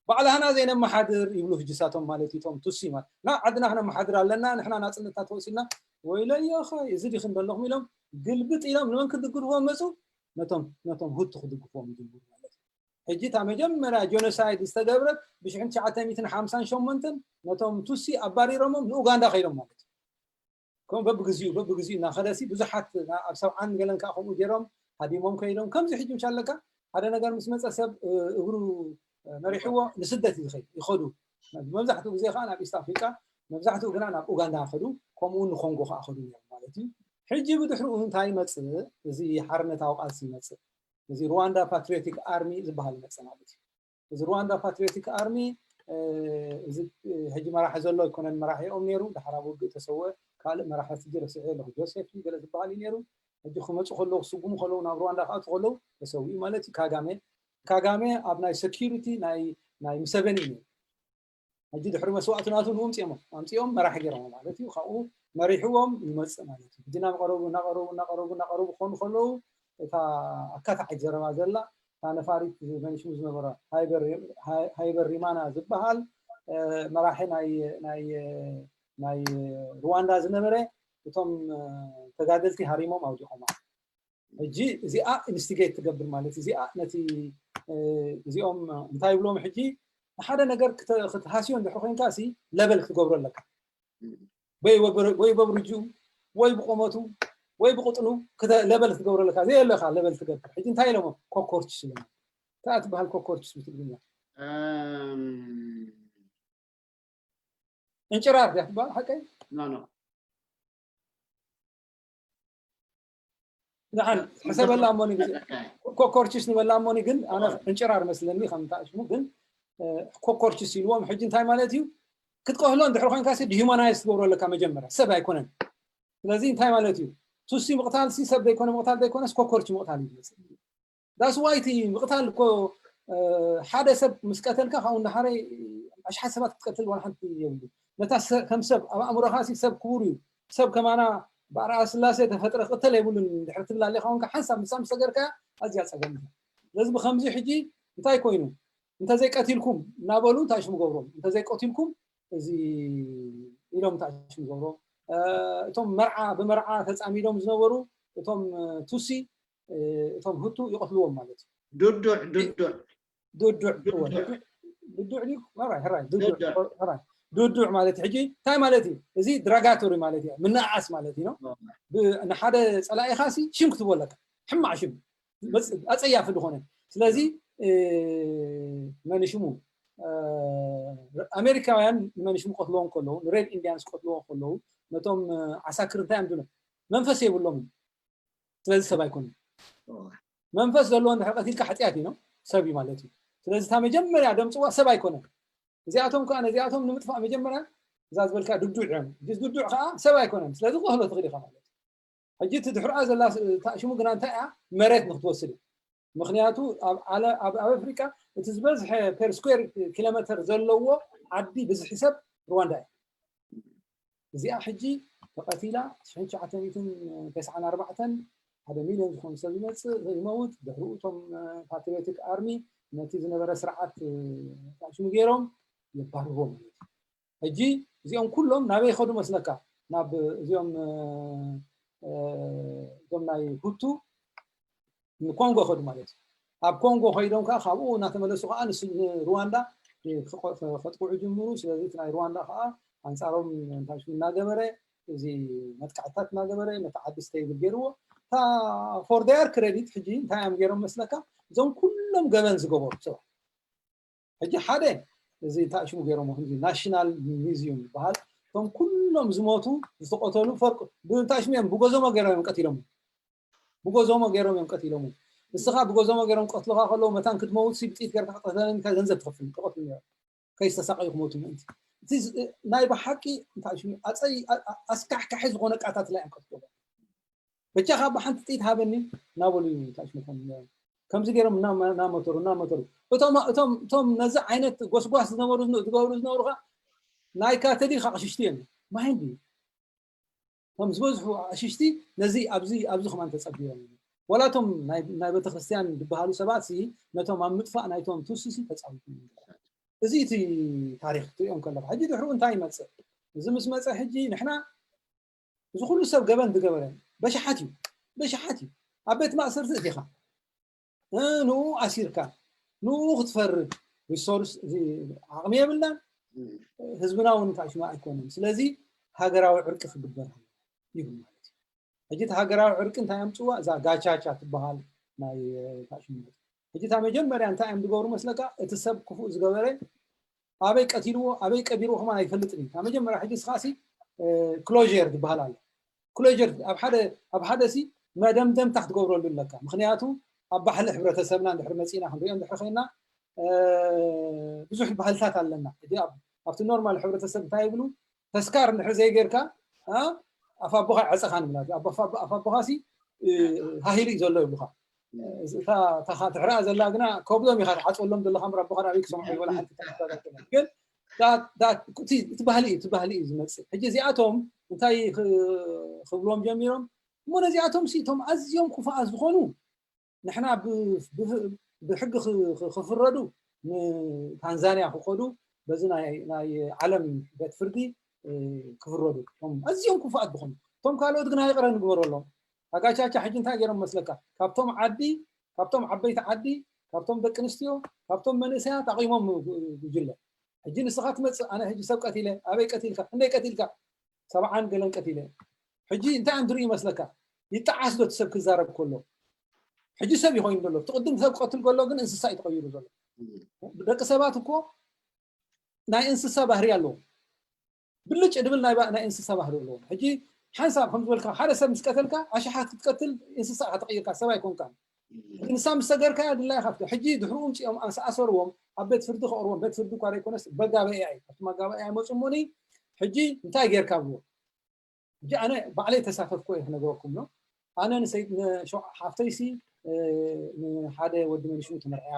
ባዕላህና ዘይነመሓድር ይብሉ ህጅሳቶም ማለት እቶም ቱሲ ማለት ና ዓድና ክነመሓድር ኣለና ንሕና ናፅነታት ተወሲድና ወይለዮኸ እዚ ዲኽን ዘለኹም ኢሎም ግልብጥ ኢሎም ንመን ክድግፍዎም መፁ ነቶም ሁቱ ክድግፍዎም ይጅምሩ ማለት ሕጂ እታ መጀመርያ ጆኖሳይድ ዝተገብረት ብ1958 ነቶም ቱሲ ኣባሪሮሞም ንኡጋንዳ ከይዶም ማለት ከም በብግዚኡ እናኸደሲ ብዙሓት ኣብ 70 ገለን ከዓ ከምኡ ገይሮም ሃዲሞም ከይዶም ከምዚ ሕጂ ምሻለካ ሓደ ነገር ምስ መፀ ሰብ እግሩ መሪሕዎ ንስደት ይኸዱ መብዛሕትኡ ግዜ ከዓ ናብ ኢስት ኣፍሪካ መብዛሕትኡ ግና ናብ ኡጋንዳ ከዱ ከምኡ ንኮንጎ ከዓ ከዱ ነይሮም ማለት እዩ ሕጂ ብድሕሪኡ እንታይ ይመፅእ እዚ ሓርነታዊ ቃልሲ ይመፅእ እዚ ሩዋንዳ ፓትሪዮቲክ ኣርሚ ዝበሃል ይመፅእ ማለት እዩ እዚ ሩዋንዳ ፓትሪዮቲክ ኣርሚ እዚ ሕጂ መራሒ ዘሎ ይኮነን መራሒኦም ነይሩ ድሓር ኣብ ውግእ ተሰውአ ካልእ መራሕቲ ረሲዑ ኣለኹ ጆሴፍ ገለ ዝበሃል እዩ ነይሩ ሕጂ ክመፁ ከለዉ ክስጉሙ ከለዉ ናብ ሩዋንዳ ከዓ ከለዉ ተሰዊኡ ማለት እዩ ካጋሜ ኣብ ናይ ሴኪሪቲ ናይ ሙሰቨኒ እዩ ሕጂ ድሕሪ መስዋዕትናቱ ኣምፂኦም መራሒ ገይሮም ማለት እዩ ካብኡ መሪሕዎም ይመፅእ ማለት እዩ ሕጂ እናቐረቡ ክኾኑ ከለዉ እታ ኣካታዓይ ዘረባ ዘላ እታ ነፋሪት መኒሽሙ ዝነበረ ሃይበር ሪማና ዝበሃል መራሒ ናይ ሩዋንዳ ዝነበረ እቶም ተጋደልቲ ሃሪሞም ኣውዲቖም ሕጂ እዚኣ ኢንስቲጌት ትገብር ማለት እዚኣ ነቲ እዚኦም እንታይ ይብሎም ሕጂ ሓደ ነገር ክትሃስዮ እንድሕር ኮንካ ሲ ለበል ክትገብሮ ኣለካ ወይ በብርጅኡ ወይ ብቆመቱ ወይ ብቁጥኑ ለበል ክትገብሮ ኣለካ ዘየለካ ለበል ትገብር ሕጂ እንታይ ኢሎሞ ኮኮርችስ ኢሎሞ እንታይ ትበሃል ኮኮርችስ ብትግርኛ እንጭራር ያ ትበሃል ሓቀይ نحن حسب الله موني كوكورتشيس نبلا موني جن أنا انشرار مثلاً خم تعشمو جن كوكورتشيس يلوم حجين تاي مالتيو كنت قهلون دحرخان كاسي ديهومانايز تقولوا لك مجمرة سبع يكونن لازم تاي مالتيو توسي مقتال سي سب يكون مقتال يكون اس كوكورتش مقتال داس وايتي مقتال كو حدا سب مسكتل كخاون نحري اش حسبات تقتل ولا حد يولي متى كم سب امر خاصي سب كوري سب كمانا بارأس الله سيتفترة قتل يقولون دحرت الله اللي خاونك حسب مسام سجرك أزياد سجن لازم بخمسة حجي انتي كوينو انت زي قتيلكم نابلو تاش مقبرهم انت زي قتيلكم زي يلوم تاش مقبرهم توم مرعى بمرعى تسعميلهم زنورو توم توسي توم هوتو يقتلوهم مالتي دودع ليك هراي هراي دودع مالتي حجي تاي مالتي زي دراغاتوري مالتي من نعاس مالتي نو انا حدا صلاي خاسي شم كتب لك حما عشم بس اصياف دخونه سلازي ما نشمو ኣሜሪካውያን ንመንሽ ምቆትለዎም ከለዉ ሬድ ኢንዲያንስ ቆትለዎም ከለዉ ነቶም ዓሳክር እንታይ እዮም ዝብሎም መንፈስ የብሎም ስለዚ ሰብ ኣይኮኑን መንፈስ ዘለዎ እንድሕር ቀቲልካ ሓጢኣት እዩ ሰብ እዩ ማለት እዩ ስለዚ እታ መጀመርያ ደምፅዋ ሰብ ኣይኮነን እዚኣቶም ከዓ ነዚኣቶም ንምጥፋእ መጀመርያ እዛ ዝበልካ ድዱዕ እዮም ድዱዕ ከዓ ሰብ ኣይኮነን ስለዚ ክህሎ ትኽእል ኢኻ ማለት እዩ ሕጂ እቲ ድሕሪኣ ዘላ ሽሙ ግና እንታይ እያ መሬት ንክትወስድ ምክንያቱ ኣብ ኣፍሪካ እቲ ዝበዝሐ ፐር ስኩዌር ኪሎሜትር ዘለዎ ዓዲ ብዝሕሰብ ሩዋንዳ እያ እዚኣ ሕጂ ተቐቲላ 1994 1 ሚልዮን ዝኾኑ ሰብ ይመፅእ ይመውት ድሕሪኡ እቶም ፓትሪዮቲክ ኣርሚ ነቲ ዝነበረ ስርዓት ሽሙ ገይሮም የባርርዎም ማለት እዩ ሕጂ እዚኦም ኩሎም ናበይ ይኸዱ መስለካ ናብ እዚኦም ናይ ሁቱ ንኮንጎ ይኸዱ ማለት እዩ ኣብ ኮንጎ ኸይዶም ከዓ ካብኡ እናተመለሱ ከዓ ንሩዋንዳ ከጥቅዑ ጅምሩ ስለዚ እቲ ናይ ሩዋንዳ ከዓ ኣንፃሮም እንታይ ሽሙ እናገበረ እዚ መጥቃዕትታት እናገበረ ነቲ ዓዲ ስተይብል ገይርዎ እታ ፎር ዴር ክሬዲት ሕጂ እንታይ እዮም ገይሮም መስለካ እዞም ኩሎም ገበን ዝገበሩ ሰባት ሕጂ ሓደ እዚ እንታይ ሽሙ ገይሮም ናሽናል ሚውዚየም ይበሃል እቶም ኩሎም ዝሞቱ ዝተቆተሉ ፈርቂ ብእንታይ ሽሙ እዮም ብጎዞሞ ገይሮም እዮም ቀቲሎም ብጎዞሞ ገይሮም እዮም ቀቲሎም ንስኻ ብጎዞሞ ገይሮም ቀትልካ ከለዉ መታን ክትመውት ብጥይት ጌርካ ቀተለኒ ገንዘብ ትኸፍል ተቆትሉ ከይስተሳቀዩ ክሞቱ ምእንቲ እቲ ናይ ብሓቂ እንታይ ሽሙ ኣፀይ ኣስካሕካሒ ዝኾነ ቃታት ላይ እዮም ቀትልዎ ብቻ ካብ ሓንቲ ጥይት ሃበኒ ናበሉ እንታይ ሽሙ ከምዚ ገይሮም እናመተሩ እቶም ነዚ ዓይነት ጎስጓስ ዝነበሩ ዝነበሩካ ናይ ካቶሊክ ኣቕሽሽቲ እዮም ማይንዲ እቶም ዝበዝሑ ኣቕሽሽቲ ነዚ ኣብዚ ከማን ተፀቢዮም ወላቶም ናይ ቤተክርስትያን ዝበሃሉ ሰባት ነቶም ኣብ ምጥፋእ ናይቶም ቱሲሲ ተፃዊቶም እዚ እቲ ታሪክ ትሪኦም ከለካ ሕጂ ድሕሪኡ እንታይ ይመፅእ እዚ ምስ መፀ ሕጂ ንሕና እዚ ኩሉ ሰብ ገበን ዝገበረ በሻሓት እዩ ኣብ ቤት ማእሰርቲ እቲኻ ንኡ ኣሲርካ ንኡ ክትፈርድ ሪሶርስ ዓቕሚ የብልናን ህዝብና እውን እንታይ ሽሙ ኣይኮነን ስለዚ ሃገራዊ ዕርቂ ክግበር ይብል ማለት እዩ ሕጂ እቲ ሃገራዊ ዕርቂ እንታይ ኣምፅዋ እዛ ጋቻቻ ትበሃል ናይ እንታይ ሽሙ ሕጂ እታ መጀመርያ እንታይ እዮም ዝገብሩ መስለካ እቲ ሰብ ክፉእ ዝገበረ ኣበይ ቀቲልዎ ኣበይ ቀቢርዎ ከማ ኣይፈልጥን እዩ መጀመርያ ሕጂ ስኻሲ ክሎዥር ዝበሃል ኣሎ ክሎዥር ኣብ ሓደ ሲ መደምደምታ ክትገብረሉ ኣለካ ምክንያቱ ኣብ ባህሊ ሕብረተሰብና እንድሕር መፂና ክንሪኦ እንድሕር ኮይና ብዙሕ ባህልታት ኣለና ሕጂ ኣብቲ ኖርማል ሕብረተሰብ እንታይ ይብሉ ተስካር እንድሕር ዘይጌርካ ኣፍ ኣቦኻ ዕፀኻ ንብላት ኣፍ ኣቦኻ ሲ ሃሂሉ እዩ ዘሎ ይብሉካ እታ ትሕርኣ ዘላ ግና ከብዶም ኢኻ ትሓፅበሎም ዘለካ ምራ ኣቦኻ ናበይ ክሰምዑ ይበላ ሓንቲ ግን እቲ ባህሊ እዩ ዝመፅእ ሕጂ እዚኣቶም እንታይ ክብሎም ጀሚሮም እሞ ነዚኣቶም እቶም ኣዝዮም ኩፋኣት ዝኾኑ ንሕና ብሕጊ ክፍረዱ ንታንዛንያ ክኸዱ በዚ ናይ ዓለም ቤት ፍርዲ ክፍረዱ እቶም ኣዝዮም ኩፋኣት ዝኾኑ እቶም ካልኦት ግና ይቕረ ንግበረሎም ኣጋቻቻ ሕጂ እንታይ ገይሮም መስለካ ካብቶም ዓበይቲ ዓዲ ካብቶም ደቂ ኣንስትዮ ካብቶም መንእሰያት ኣቂሞም ጉጅለ ሕጂ ንስኻ ትመፅእ ኣነ ሕጂ ሰብ ቀቲለ ኣበይ ቀቲልካ እንደይ ቀቲልካ 70 ገለን ቀቲለ ሕጂ እንታይ እዮም ዝርእዩ መስለካ ይጠዓስ ዶ እቲ ሰብ ክዛረብ ከሎ ሕጂ ሰብ ይኮይኑ ዘሎ ትቅድም ሰብ ክቀትል ከሎ ግን እንስሳ እዩ ተቀይሩ ዘሎ ደቂ ሰባት እኮ ናይ እንስሳ ባህሪ ኣለዎ ብልጭ ድብል ናይ እንስሳ ባህሪ ኣለዎ ሕጂ ሓንሳብ ከም ዝበልካ ሓደ ሰብ ምስ ቀተልካ ኣሽሓት ክትቀትል እንስሳ ከተቀይርካ ሰብ ኣይኮንካ ንሳ ምስ ሰገርካያ ድላይ ካብቲ ሕጂ ድሕሪኡ ምፅኦም ኣሰርዎም ኣብ ቤት ፍርዲ ከቅርቦም ቤት ፍርዲ እኳ ዘይኮነስ መጋበያ እዩ ኣብቲ መጋበያ ይመፁሞኒ ሕጂ እንታይ ጌርካ ብዎ ሕጂ ኣነ ባዕለይ ተሳተፍኩ እየ ክነግረኩም ኖ ኣነ ሓፍተይሲ ንሓደ ወዲ መንሽሙ ተመርዕያ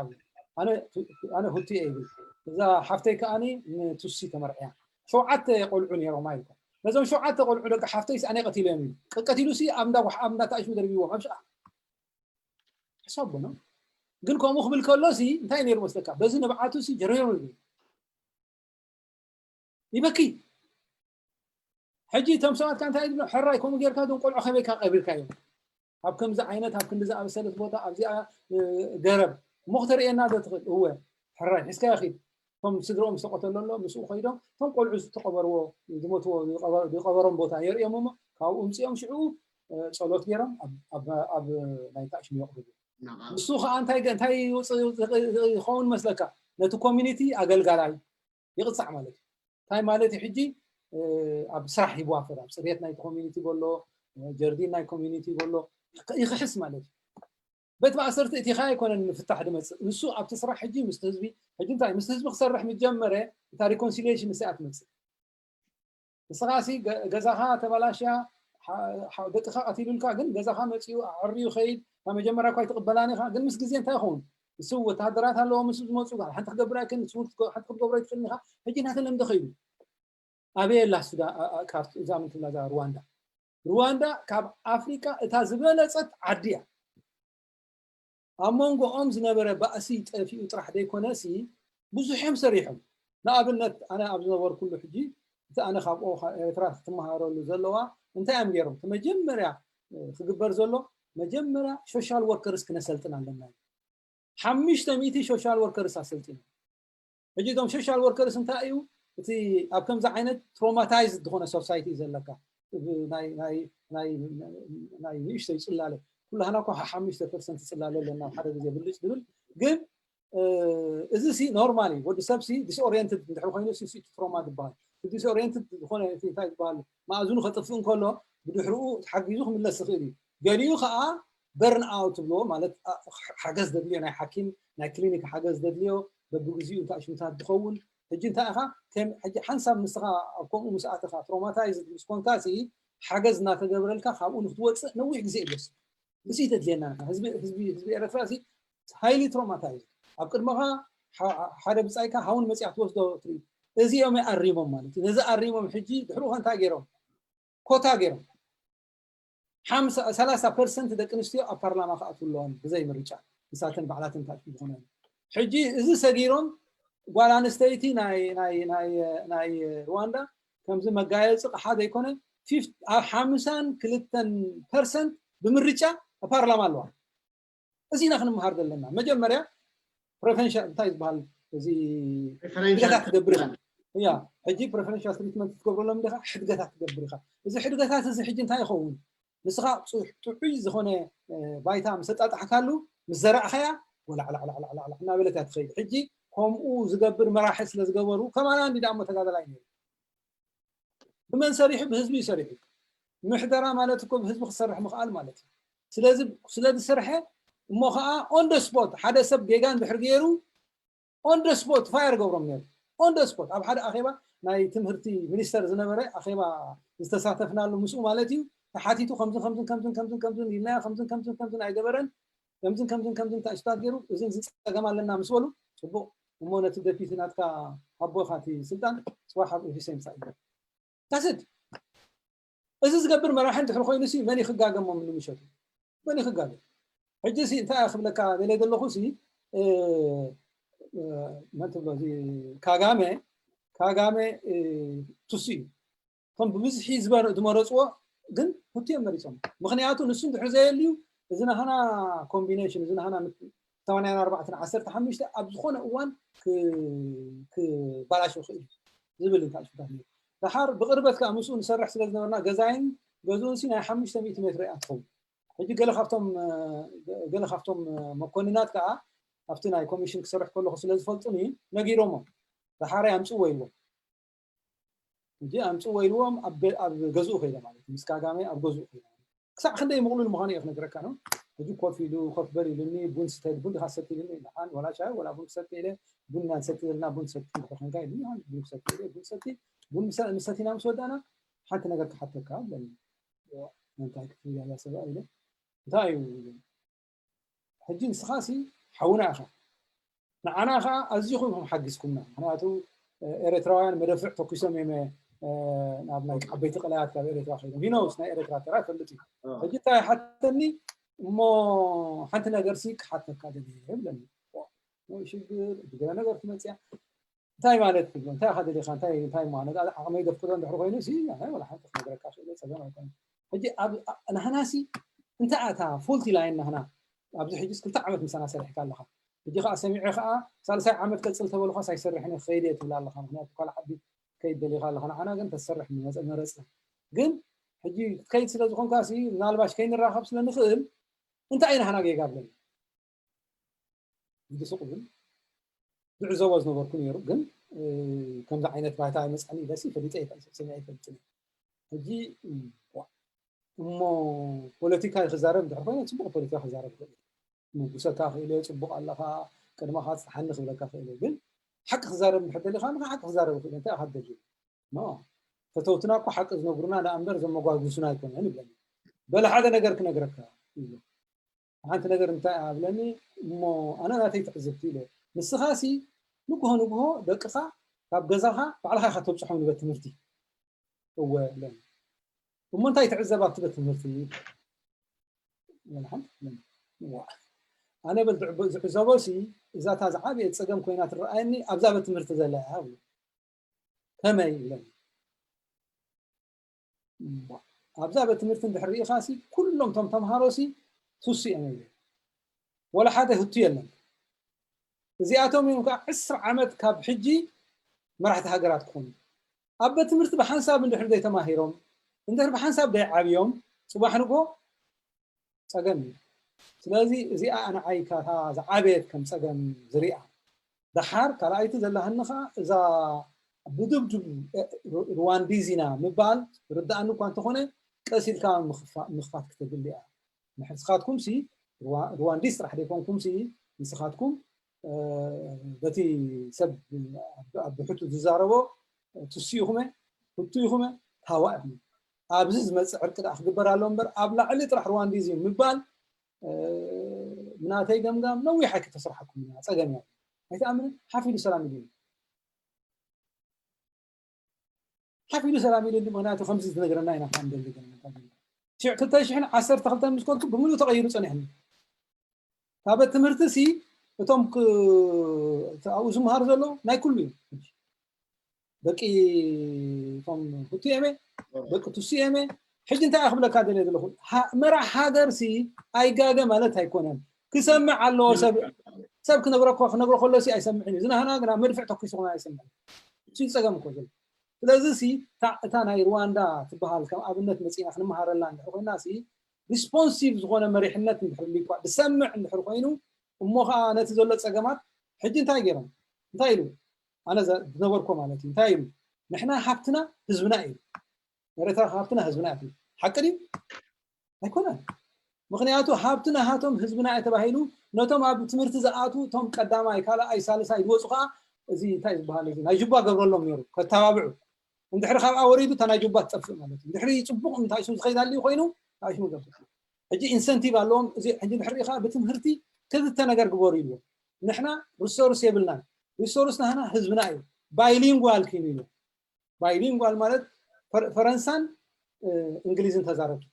ኣነ ሁቲ እየ ይብል እዛ ሓፍተይ ከዓኒ ንቱሲ ተመርዕያ 7 ቆልዑ ነይሮም ኢልካ ነዞም 7 ቆልዑ ደቂ ሓፍተይሲ ኣነ ቀቲሎም እዩ ቀቲሉሲ ኣብ እንዳታእሽሙ ደርቢዎም ኣብ ሸኣ حسابنا قل كم مخبل كلاسي انتهي نير مستكا بس نبعاتو سي جريرو يبكي حجي تم ساعات كانت هاي حراي كم غير كادو قلعو خبيكا قبل كايو هاب كم ز عينت هاب كم ز ابسلت بوتا ابزي قرب مختار ايه نادت هو حراي حسكا اخي هم سدروم سقطلو مسو خيدو هم قلعو تقبروا يموتوا بقبرهم بوتا يريمو كاو امسيهم شعو صلوت غيرهم اب نايتاش ميقبل نسوخ انتي يخون مسلكا ነቲ ኮሚኒቲ ኣገልጋላይ ይቕፃዕ ማለት እዩ እንታይ ማለት እዩ ሕጂ ኣብ ስራሕ ይዋፈር ኣብ ፅሬት ናይቲ ኮሚኒቲ ዘሎ ጀርዲን ናይ ኮሚኒቲ ዘሎ ይክሕስ ማለት እዩ በቲ ማእሰርቲ እቲ ኸ ኣይኮነን ንፍታሕ ድመፅእ ንሱ ኣብቲ ስራሕ ሕጂ ምስቲ ህዝቢ ሕጂ እንታይ ምስቲ ህዝቢ ክሰርሕ ምጀመረ እታ ሪኮንሲሊየሽን ንስኣ ትመፅእ ንስኻሲ ገዛኻ ተበላሽያ ደቅኻ ቀቲሉልካ ግን ገዛኻ መፅኡ ኣዕርዩ ኸይድ ካብ መጀመርያ እኳ ይትቕበላኒ ኢኻ ግን ምስ ግዜ እንታይ ይኸውን ንሱ ወታሃደራት ኣለዎ ምስ ዝመፁ ጋር ሓንቲ ክገብር ኣይክእል ሓንቲ ክትገብሮ ኣይትኽእልን ኢኻ ሕጂ እናተለምደ ኸይዱ ኣበየ ኣላ ካርት እዛ ምንትላ እዛ ሩዋንዳ ካብ ኣፍሪካ እታ ዝበለፀት ዓዲ እያ ኣብ መንጎኦም ዝነበረ ባእሲ ጠፊኡ ጥራሕ ደይኮነሲ ብዙሕዮም ሰሪሖም ንኣብነት ኣነ ኣብ ዝነበርኩሉ ሕጂ እቲ ኣነ ካብኦ ኤርትራ ክትመሃረሉ ዘለዋ እንታይ እዮም ገይሮም መጀመርያ ክግበር ዘሎ መጀመርያ ሶሻል ወርከርስ ክነሰልጥን ኣለና 500 ሶሻል ወርከርስ ኣሰልጢኖም ሕጂ እቶም ሶሻል ወርከርስ እንታይ እዩ እቲ ኣብ ከምዚ ዓይነት ትሮማታይዝድ ዝኾነ ሶሳይቲ ዘለካ ናይ ንእሽተይ ፅላለ ኩላህና እኳ 5% ፅላለ ኣለና ሓደ ግዜ ብልጭ ድብል ግን እዚ ሲ ኖርማሊ ወዲ ሰብ ሲ ዲስኦሪየንትድ እንድሕር ኮይኑ ሲ ትሮማ ዝበሃል ዲስኦሪየንትድ ዝኾነ እንታይ ዝበሃል ማእዝኑ ከጥፍእ እንከሎ ብድሕሪኡ ሓጊዙ ክምለስ ይኽእል እዩ ገሊኡ ከዓ በርን ኣውት ብሎ ማለት ሓገዝ ዘድልዮ ናይ ሓኪም ናይ ክሊኒክ ሓገዝ ዘድልዮ በብግዚኡ እንታይ ሽምታት ዝኸውን ሕጂ እንታይ ኢኻ ከም ሕጂ ሓንሳብ ንስኻ ኣብ ከምኡ ምስኣትኻ ትሮማታይዝድ ምስ ኮንካሲ ሓገዝ እናተገብረልካ ካብኡ ንክትወፅእ ነዊሕ ግዜ ይወስድ እዚ ተድልየና ህዝቢ ኤርትራ ሲ ሃይሊ ትሮማታይዝድ ኣብ ቅድመኻ ሓደ ብፃይካ ሃውን መፅያ ትወስዶ ትርኢ እዚኦም ኣሪሞም ማለት እዩ ነዚ ኣሪሞም ሕጂ ድሕሪኡ እንታይ ገይሮም ኮታ ገይሮም 30% ደቂ ኣንስትዮ ኣብ ፓርላማ ክኣትው ኣለዎን ብዘይ ምርጫ ንሳተን ባዕላተን ታእቲ ዝኾነ ሕጂ እዚ ሰጊሮም ጓል ኣንስተይቲ ናይ ሩዋንዳ ከምዚ መጋየፂ ቅሓ ዘይኮነ 52% ብምርጫ ኣብ ፓርላማ ኣለዋ እዚ ኢና ክንመሃር ዘለና መጀመርያ ፕሬፈረንሻል እንታይ ዝበሃል እዚ ሕድገታት ትገብር ኢኻ እያ ሕጂ ፕሬፈረንሻል ትሪትመንት ትገብረሎም ዲኻ ሕድገታት ትገብር ኢኻ እዚ ሕድገታት እዚ ሕጂ እንታይ ይኸውን ንስኻ ጥዑይ ዝኾነ ባይታ ምስ ኣጣጣሕካሉ ምስ ዘራእኸያ ወላዕላዕላዕላዕላ እናበለት እያ ትኸይድ ሕጂ ከምኡ ዝገብር መራሒ ስለ ዝገበሩ ከማና እንዲ ዳሞ ተጋደላይ ነይሩ ብመን ሰሪሑ ብህዝቢ ይሰሪሑ ምሕደራ ማለት እኮ ብህዝቢ ክሰርሕ ምኽኣል ማለት እዩ ስለዚ ዝሰርሐ እሞ ከዓ ኦን ደ ስፖት ሓደ ሰብ ጌጋን ድሕር ገይሩ ኦን ደ ስፖት ፋየር ገብሮም ነይሩ ኦን ደ ስፖት ኣብ ሓደ ኣኼባ ናይ ትምህርቲ ሚኒስተር ዝነበረ ኣኼባ ዝተሳተፍናሉ ምስኡ ማለት እዩ ተሓቲቱ ከምዝን ኢልና ከምዝን ኣይገበረን ከምዝን ታሽታት ገይሩ እዚን ዝፀገም ኣለና ምስ በሉ ፅቡቅ እሞ ነቲ ደፒቲ ናትካ ኣቦኻ እቲ ስልጣን ፅዋሕ ኣብ ኦፊሰ ምሳእ እዩ ታስድ እዚ ዝገብር መራሒ እንድሕር ኮይኑ ሲ መን ይክጋገሞም ንምሸቱ መን ይክጋገም ሕጂ ሲ እንታይ ክብለካ ደለይ ዘለኹ ሲ መን ትብሎ እዚ ካጋሜ ቱሲ እዩ ከም ብብዝሒ ዝመረፅዎ ግን ሁትዮም መሪፆም ምክንያቱ ንሱ እንድሕር ዘየልዩ እዚ ናህና ኮምቢኔሽን እዚ ናህና 84 ኣብ ዝኾነ እዋን ክባላሽ ይኽእል ዝብል እንታይ ሽታት ነይሩ ድሓር ብቅርበት ከዓ ምስኡ ንሰርሕ ስለ ዝነበርና ገዛይን ገዝኡን ሲ ናይ 500 ሜትር እያ ትኸውን ሕጂ ገለ ካብቶም መኮንናት ከዓ ኣብቲ ናይ ኮሚሽን ክሰርሕ ከለኹ ስለ ዝፈልጡኒ ነጊሮሞ ድሓረይ ኣምፅዎ ኢልዎም ሕጂ ኣምፅዎ ኢልዎም ኣብ ገዝኡ ከይደ ማለት ምስ ካጋሜ ኣብ ገዝኡ ከይደ ክሳዕ ክንደይ ምቕሉል ምዃኑ እየ ክነግረካ ነው ሕጂ ኮፍ በል ኢሉኒ ቡን ስተይ ቡን ዲኻ ሰቲ ኢሉኒ ንሓን ወላ ሻይ ወላ ቡን ሰቲ ኢለ ቡና ንሰቲ ኢልና ቡን ሰቲ ኮንካ ኢሉኒ ቡን ሰቲ ኢለ ቡን ሰቲ ቡን ሰቲና ምስ ወዳእና ሓንቲ ነገር ክሓተካ ኣለኒ እንታይ ክፍል እያ ሰብኣ ኢለ እንታይ እዩ ሕጂ ንስኻ ሲ ሓውና ኢኻ ንዓና ከዓ ኣዝኹም ሓጊዝኩምና ምክንያቱ ኤርትራውያን መደፍዕ ተኪሶም እዮም ናብ ናይ ዓበይቲ ቀላያት ካብ ኤርትራ ከይዶም ሂኖስ ናይ ኤርትራ ተራ ይፈልጥ እዩ ሕጂ እንታይ ሓተኒ እሞ ሓንቲ ነገር ሲ ክሓተካ ደልየ ብለኒ ሽግር ገለ ነገር ትመፅያ እንታይ ማለት እዩ እንታይ ኻ ደሊኻ እንታይ ማለት ዓቕመይ ደፍቅዶ እንድሕር ኮይኑ ሲ ወላ ሓንቲ ክነገረካ ክእለ ፀገም ኣይኮነ ሕጂ ናህና ሲ እንታይ ኣታ ፉልቲ ላይን ናህና ኣብዚ ሕጂ 2 ዓመት ምሳና ሰሪሕካ ኣለኻ ሕጂ ከዓ ሰሚዐ ከዓ 30 ዓመት ቀፅል ተበልካ ሳይሰርሕኒ ከይደ ትብላ ኣለኻ ምክንያቱ ካል ዓዲ ከይድ ደሊኻ ኣለኻ ንዓና ግን ተሰርሕ መረፅ ግን ሕጂ ከይድ ስለ ዝኾንካ ሲ ምናልባሽ ከይንራኸብ ስለ ንኽእል እንታይ ናህና ጌጋ ብለኒ ይድስቁ ግን ዝዕዘቦ ዝነበርኩ ነይሩ ግን ከምዚ ዓይነት ባይታ ይመፅኒ ደሲ ፈሊጠ ሰሚዐ ይፈልጥኒ ሕጂ እሞ ፖለቲካ ክዛረብ እንድሕር ኮይነ ፅቡቅ ፖለቲካ ክዛረብ ክእል ንጉሰካ ክእለ ፅቡቅ ኣለካ ቅድመካ ትሓኒ ክብለካ ክእለ ግን ሓቂ ክዛረብ እንድሕር ደሊካ ሓቂ ክዛረብ ክእል እንታይ ኢካ ትደልዩ ፈተውትና እኮ ሓቂ ዝነግሩና ንኣንበር ዘመጓጉሱና ኣይኮነን ይብለኒ በለ ሓደ ነገር ክነግረካ ኢሉ ሓንቲ ነገር እንታይ ኣብለኒ እሞ ኣነ ናተይ ትዕዝብቲ ኢለ ንስኻሲ ንግሆ ደቅኻ ካብ ገዛኻ ባዕልኻ ኢኻ ተብፅሖም ንቤት ትምህርቲ እወ ኢለኒ እሞ እንታይ ትዕዘብ ኣብቲ ቤት ትምህርቲ ኣነ በል ዝዕዘቦሲ እዛታ ዝዓበየት ፀገም ኮይና ትረኣየኒ ኣብዛ ቤት ትምህርቲ ዘላ እያ ከመይ ኢለኒ ኣብዛ ቤት ትምህርቲ እንድሕር ሪኢኻሲ ኩሎም ቶም ተምሃሮሲ ቱሲ እዮም ኢለ ወላ ሓደ ህቱ የለን እዚኣቶም እዮም ከዓ 10 ዓመት ካብ ሕጂ መራሕቲ ሃገራት ክኾኑ ኣብ ቤት ትምህርቲ ብሓንሳብ እንድሕር ዘይተማሂሮም እንድሕር ብሓንሳብ ዘይዓብዮም ፅባሕ ንጎ ፀገም እዩ ስለዚ እዚኣ ኣነዓይ ካታ ዝዓበየት ከም ፀገም ዝሪኣ ድሓር ካልኣይቲ ዘለሃኒ ከዓ እዛ ብድብድብ ሩዋንዲዚና ምባል ርዳእኒ እኳ እንተኾነ ቀሲልካ ምኽፋት ክትግል እያ ንስኻትኩም ሲ ሩዋንዲስ ጥራሕ ደይኮንኩም ሲ ንስኻትኩም በቲ ሰብ ኣብ ብሕቱ ዝዛረቦ ትሲ ኢኹመ ህቱ ኢኹመ ታዋ ኢኹመ ኣብዚ ዝመፅእ ዕርቂ ዳ ክግበር ኣሎ እምበር ኣብ ላዕሊ ጥራሕ ሩዋንዲዝም ምባል ምናተይ ገምጋም ነዊሕ ኣይክተስርሐኩም ኢና ፀገም እያ ኣይተኣምንን ሓፊሉ ሰላም ኢሉ ሓፊሉ ሰላም ኢሉ ምክንያቱ ከምዚ ዝነገረና ኢና ከዓ እንደሊ ገና 2012 ምስ ኮንኩ ብምሉእ ተቐይሩ ፀኒሕኒ ካብ ትምህርቲ ሲ እቶም ኣብኡ ዝምሃሩ ዘሎ ናይ ኩሉ እዩ ደቂ እቶም ህቱ እየመ ደቂ ትሲ እየመ ሕጂ እንታይ ክብለካ ደልየ ዘለኹ መራሕ ሃገር ሲ ኣይጋገ ማለት ኣይኮነን ክሰምዕ ኣለዎ ሰብ ክነግሮ ከሎ ሲ ኣይሰምዕን እዩ ዝናህና ግና መድፍዕ ተኪሱ ኾነ ኣይሰምዕን እሱ ፀገም እኮ ዘሎ ስለዚ ሲ እታ ናይ ሩዋንዳ ትበሃል ከም ኣብነት መፂና ክንመሃረላ እንድሕር ኮይና ሲ ሪስፖንሲቭ ዝኾነ መሪሕነት እንድሕር ሊኳ ብሰምዕ እንድሕር ኮይኑ እሞ ከዓ ነቲ ዘሎ ፀገማት ሕጂ እንታይ ገይሮም እንታይ ኢሉ ኣነ ዝነበርኮ ማለት እዩ እንታይ ኢሉ ንሕና ሃብትና ህዝብና እዩ ኤርትራ ሃብትና ህዝብና እዩ ሓቂ ድዩ ኣይኮነን ምክንያቱ ሃብትና ሃቶም ህዝብና እዩ ተባሂሉ ነቶም ኣብ ትምህርቲ ዝኣቱ እቶም ቀዳማይ ካልኣይ ሳልሳይ ዝወፁ ከዓ እዚ እንታይ ዝበሃል እዚ ናይ ጅባ ገብረሎም ነይሩ ከተባብዑ እንድሕሪ ካብኣ ወሪዱ እታ ናይ ጅባ ትፀፍእ ማለት እዩ ድሕሪ ፅቡቅ እንታይ ሱ ዝኸይዳልዩ ኮይኑ ኣይሽሙ ገብር ሕጂ ኢንሰንቲቭ ኣለዎም እዚ ሕጂ ድሕሪ ኢኻ ብትምህርቲ ክልተ ነገር ግበሩ ኢልዎ ንሕና ሪሶርስ የብልና ሪሶርስ ናህና ህዝብና እዩ ባይሊንጓል ኮይኑ ኢሉ ባይሊንጓል ማለት ፈረንሳን እንግሊዝን ተዛረብቱ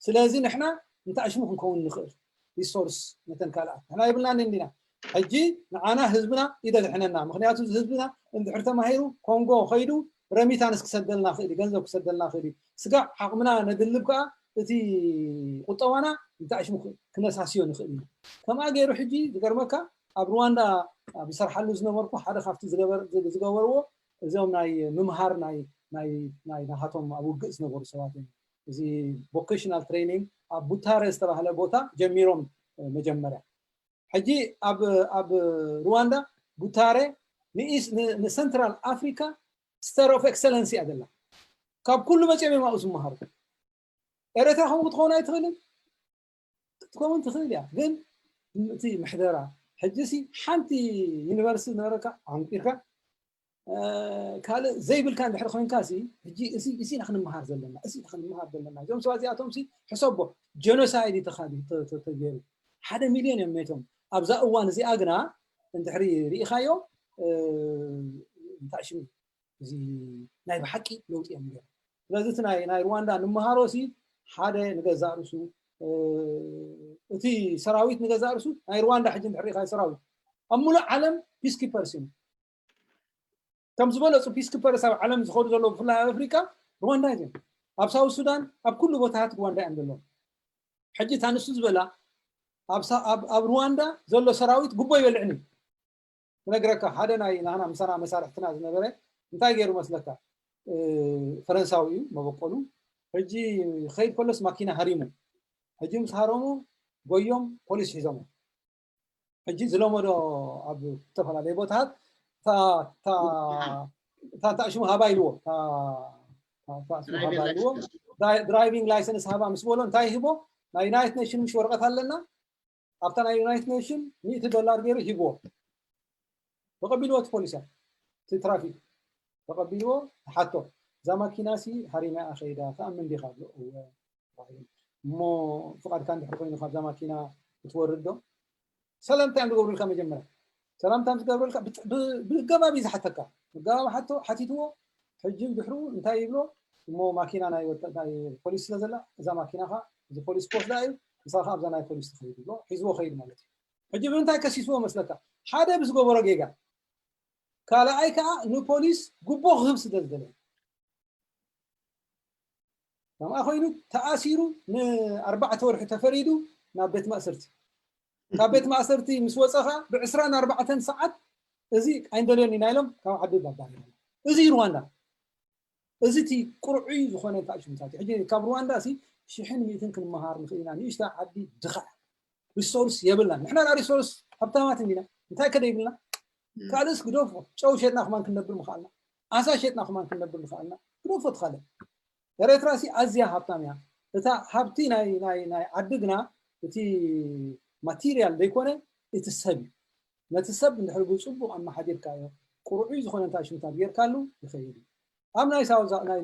ስለዚ ንሕና እንታይ ሽሙ ክንከውን ንኽእል ሪሶርስ ነተን ካልኣት ንሕና የብልና እንዲና ሕጂ ንዓና ህዝብና ይደግሕነና ምክንያቱ ህዝብና እንድሕር ተማሂሩ ኮንጎ ኸይዱ ረሚታንስ ክሰደልና ክእል ገንዘብ ክሰደልና ክእል ስጋዕ ዓቕምና ነድልብ ከዓ እቲ ቁጠባና እንታይ ሽሙ ክነሳስዮ ንኽእል ኢና ከምኣ ገይሩ ሕጂ ዝገርመካ ኣብ ሩዋንዳ ብሰርሓሉ ዝነበርኩ ሓደ ካብቲ ዝገበርዎ እዞም ናይ ምምሃር ናይ ናሃቶም ኣብ ውግእ ዝነበሩ ሰባት እዮም እዚ ቮኬሽናል ትሬኒንግ ኣብ ቡታረ ዝተባሃለ ቦታ ጀሚሮም መጀመርያ ሕጂ ኣብ ሩዋንዳ ቡታረ ንሰንትራል ኣፍሪካ ስተር ኦፍ ኤክሰለንሲ እያ ዘላ ካብ ኩሉ መፅኦም እዮም ኣብኡ ዝመሃሩ ኤርትራ ከምኡ ክትኸውን ኣይትኽእልን ክትከውን ትኽእል እያ ግን እቲ ምሕደራ ሕጂ ሲ ሓንቲ ዩኒቨርሲቲ ነበረካ ዓንቂርካ ካልእ ዘይብልካ እንድሕር ኮይንካ ሲ ሕጂ እዚ ንክንመሃር ዘለና እዞም ሰባት እዚኣቶም ሲ ሕሰቦ ጀኖሳይድ ተገይሩ 1 ሚልዮን እዮም ሜቶም ኣብዛ እዋን እዚኣ ግና እንድሕሪ ርኢኻዮ እንታይ ሽሙ እዚ ናይ ብሓቂ ለውጢ እዮም ገይሩ ስለዚ እቲ ናይ ሩዋንዳ ንምሃሮ ሲ ሓደ ንገዛ ርእሱ እቲ ሰራዊት ንገዛ ርእሱ ናይ ሩዋንዳ ሕጂ እንድሕር ርኢኻዮ ሰራዊት ኣብ ሙሉእ ዓለም ፒስ ኪፐርስ እዮም ከም ዝበለፁ ፒስ ኪፐርስ ኣብ ዓለም ዝኸዱ ዘለዉ ብፍላይ ኣብ ኣፍሪካ ሩዋንዳ እዮም ኣብ ሳውት ሱዳን ኣብ ኩሉ ቦታታት ሩዋንዳ እዮም ዘለዉ ሕጂ እታ ንሱ ዝበላ ኣብ ሩዋንዳ ዘሎ ሰራዊት ጉቦ ይበልዕኒ ነግረካ ሓደ ናይ ናህና ምሳና መሳርሕትና ዝነበረ እንታይ ገይሩ መስለካ ፈረንሳዊ እዩ መበቆሉ ሕጂ ከይድ ከሎስ ማኪና ሃሪሙ ሕጂ ምስ ሃረሙ ጎዮም ፖሊስ ሒዞሞ ሕጂ ዝለመዶ ኣብ ዝተፈላለዩ ቦታታት تا شو هبايلو درايفنج لايسنس هبا مسبولو انتاي هبو نا يونايتد نيشن مش ورقه هلنا ابتا نا يونايتد نيشن $100 غير هبو تقبلوا بوليسات ترافيك تقبلوا حتى زما كيناسي حريمه اخيدا فامن دي خابلو مو فقط كان يحرقون خاب زما كينا توردو سلام تايم تقبل لك مجمره سلام تايم تقبل لك بالجواب يزحتك بالجواب حتى حتيتو حجم بحرو انتاي يبلو مو ماكينه ناي بوليس لازلا اذا ماكينه اذا بوليس بوست لاي صار خاب زنا بوليس تخيل له حزبو خير مالتي حجم انت كسيسو مسلك حدا بس غبره جيجا كالا ايكا نو بوليس غبو خمس دلدل ما اخوينو تاثيرو ن 4 ورح تفريدو نا بيت مأسرتي كابيت مأسرتي مسوصخا ب24 ساعات ازي عندلوني نايلم كان حدد باباني ازي رواندا ازي تي قرعي زخونه تاش مساتي حجي كاب رواندا سي شحن 200 كن مهار نخينا نيشتا عدي دخع ريسورس يبلنا نحنا لا ريسورس حبتامات عندنا انت كده يبلنا كالس غدوفو شو شيتنا خمان كنبر مخالنا اسا شيتنا خمان كنبر مخالنا غدوفو تخاله ኤርትራሲ ኣዝያ ሃብታም እያ እታ ሃብቲ ናይ ዓድግና እቲ ማቴሪያል ዘይኮነ እቲ ሰብ ነቲ ሰብ እንድሕር ብፅቡቅ ኣመሓዲርካዮ ቁሩዕ ዝኾነ እንታይ ሽንታ ጌርካሉ ይኸይድ ኣብ ናይ ሳውዛ ናይ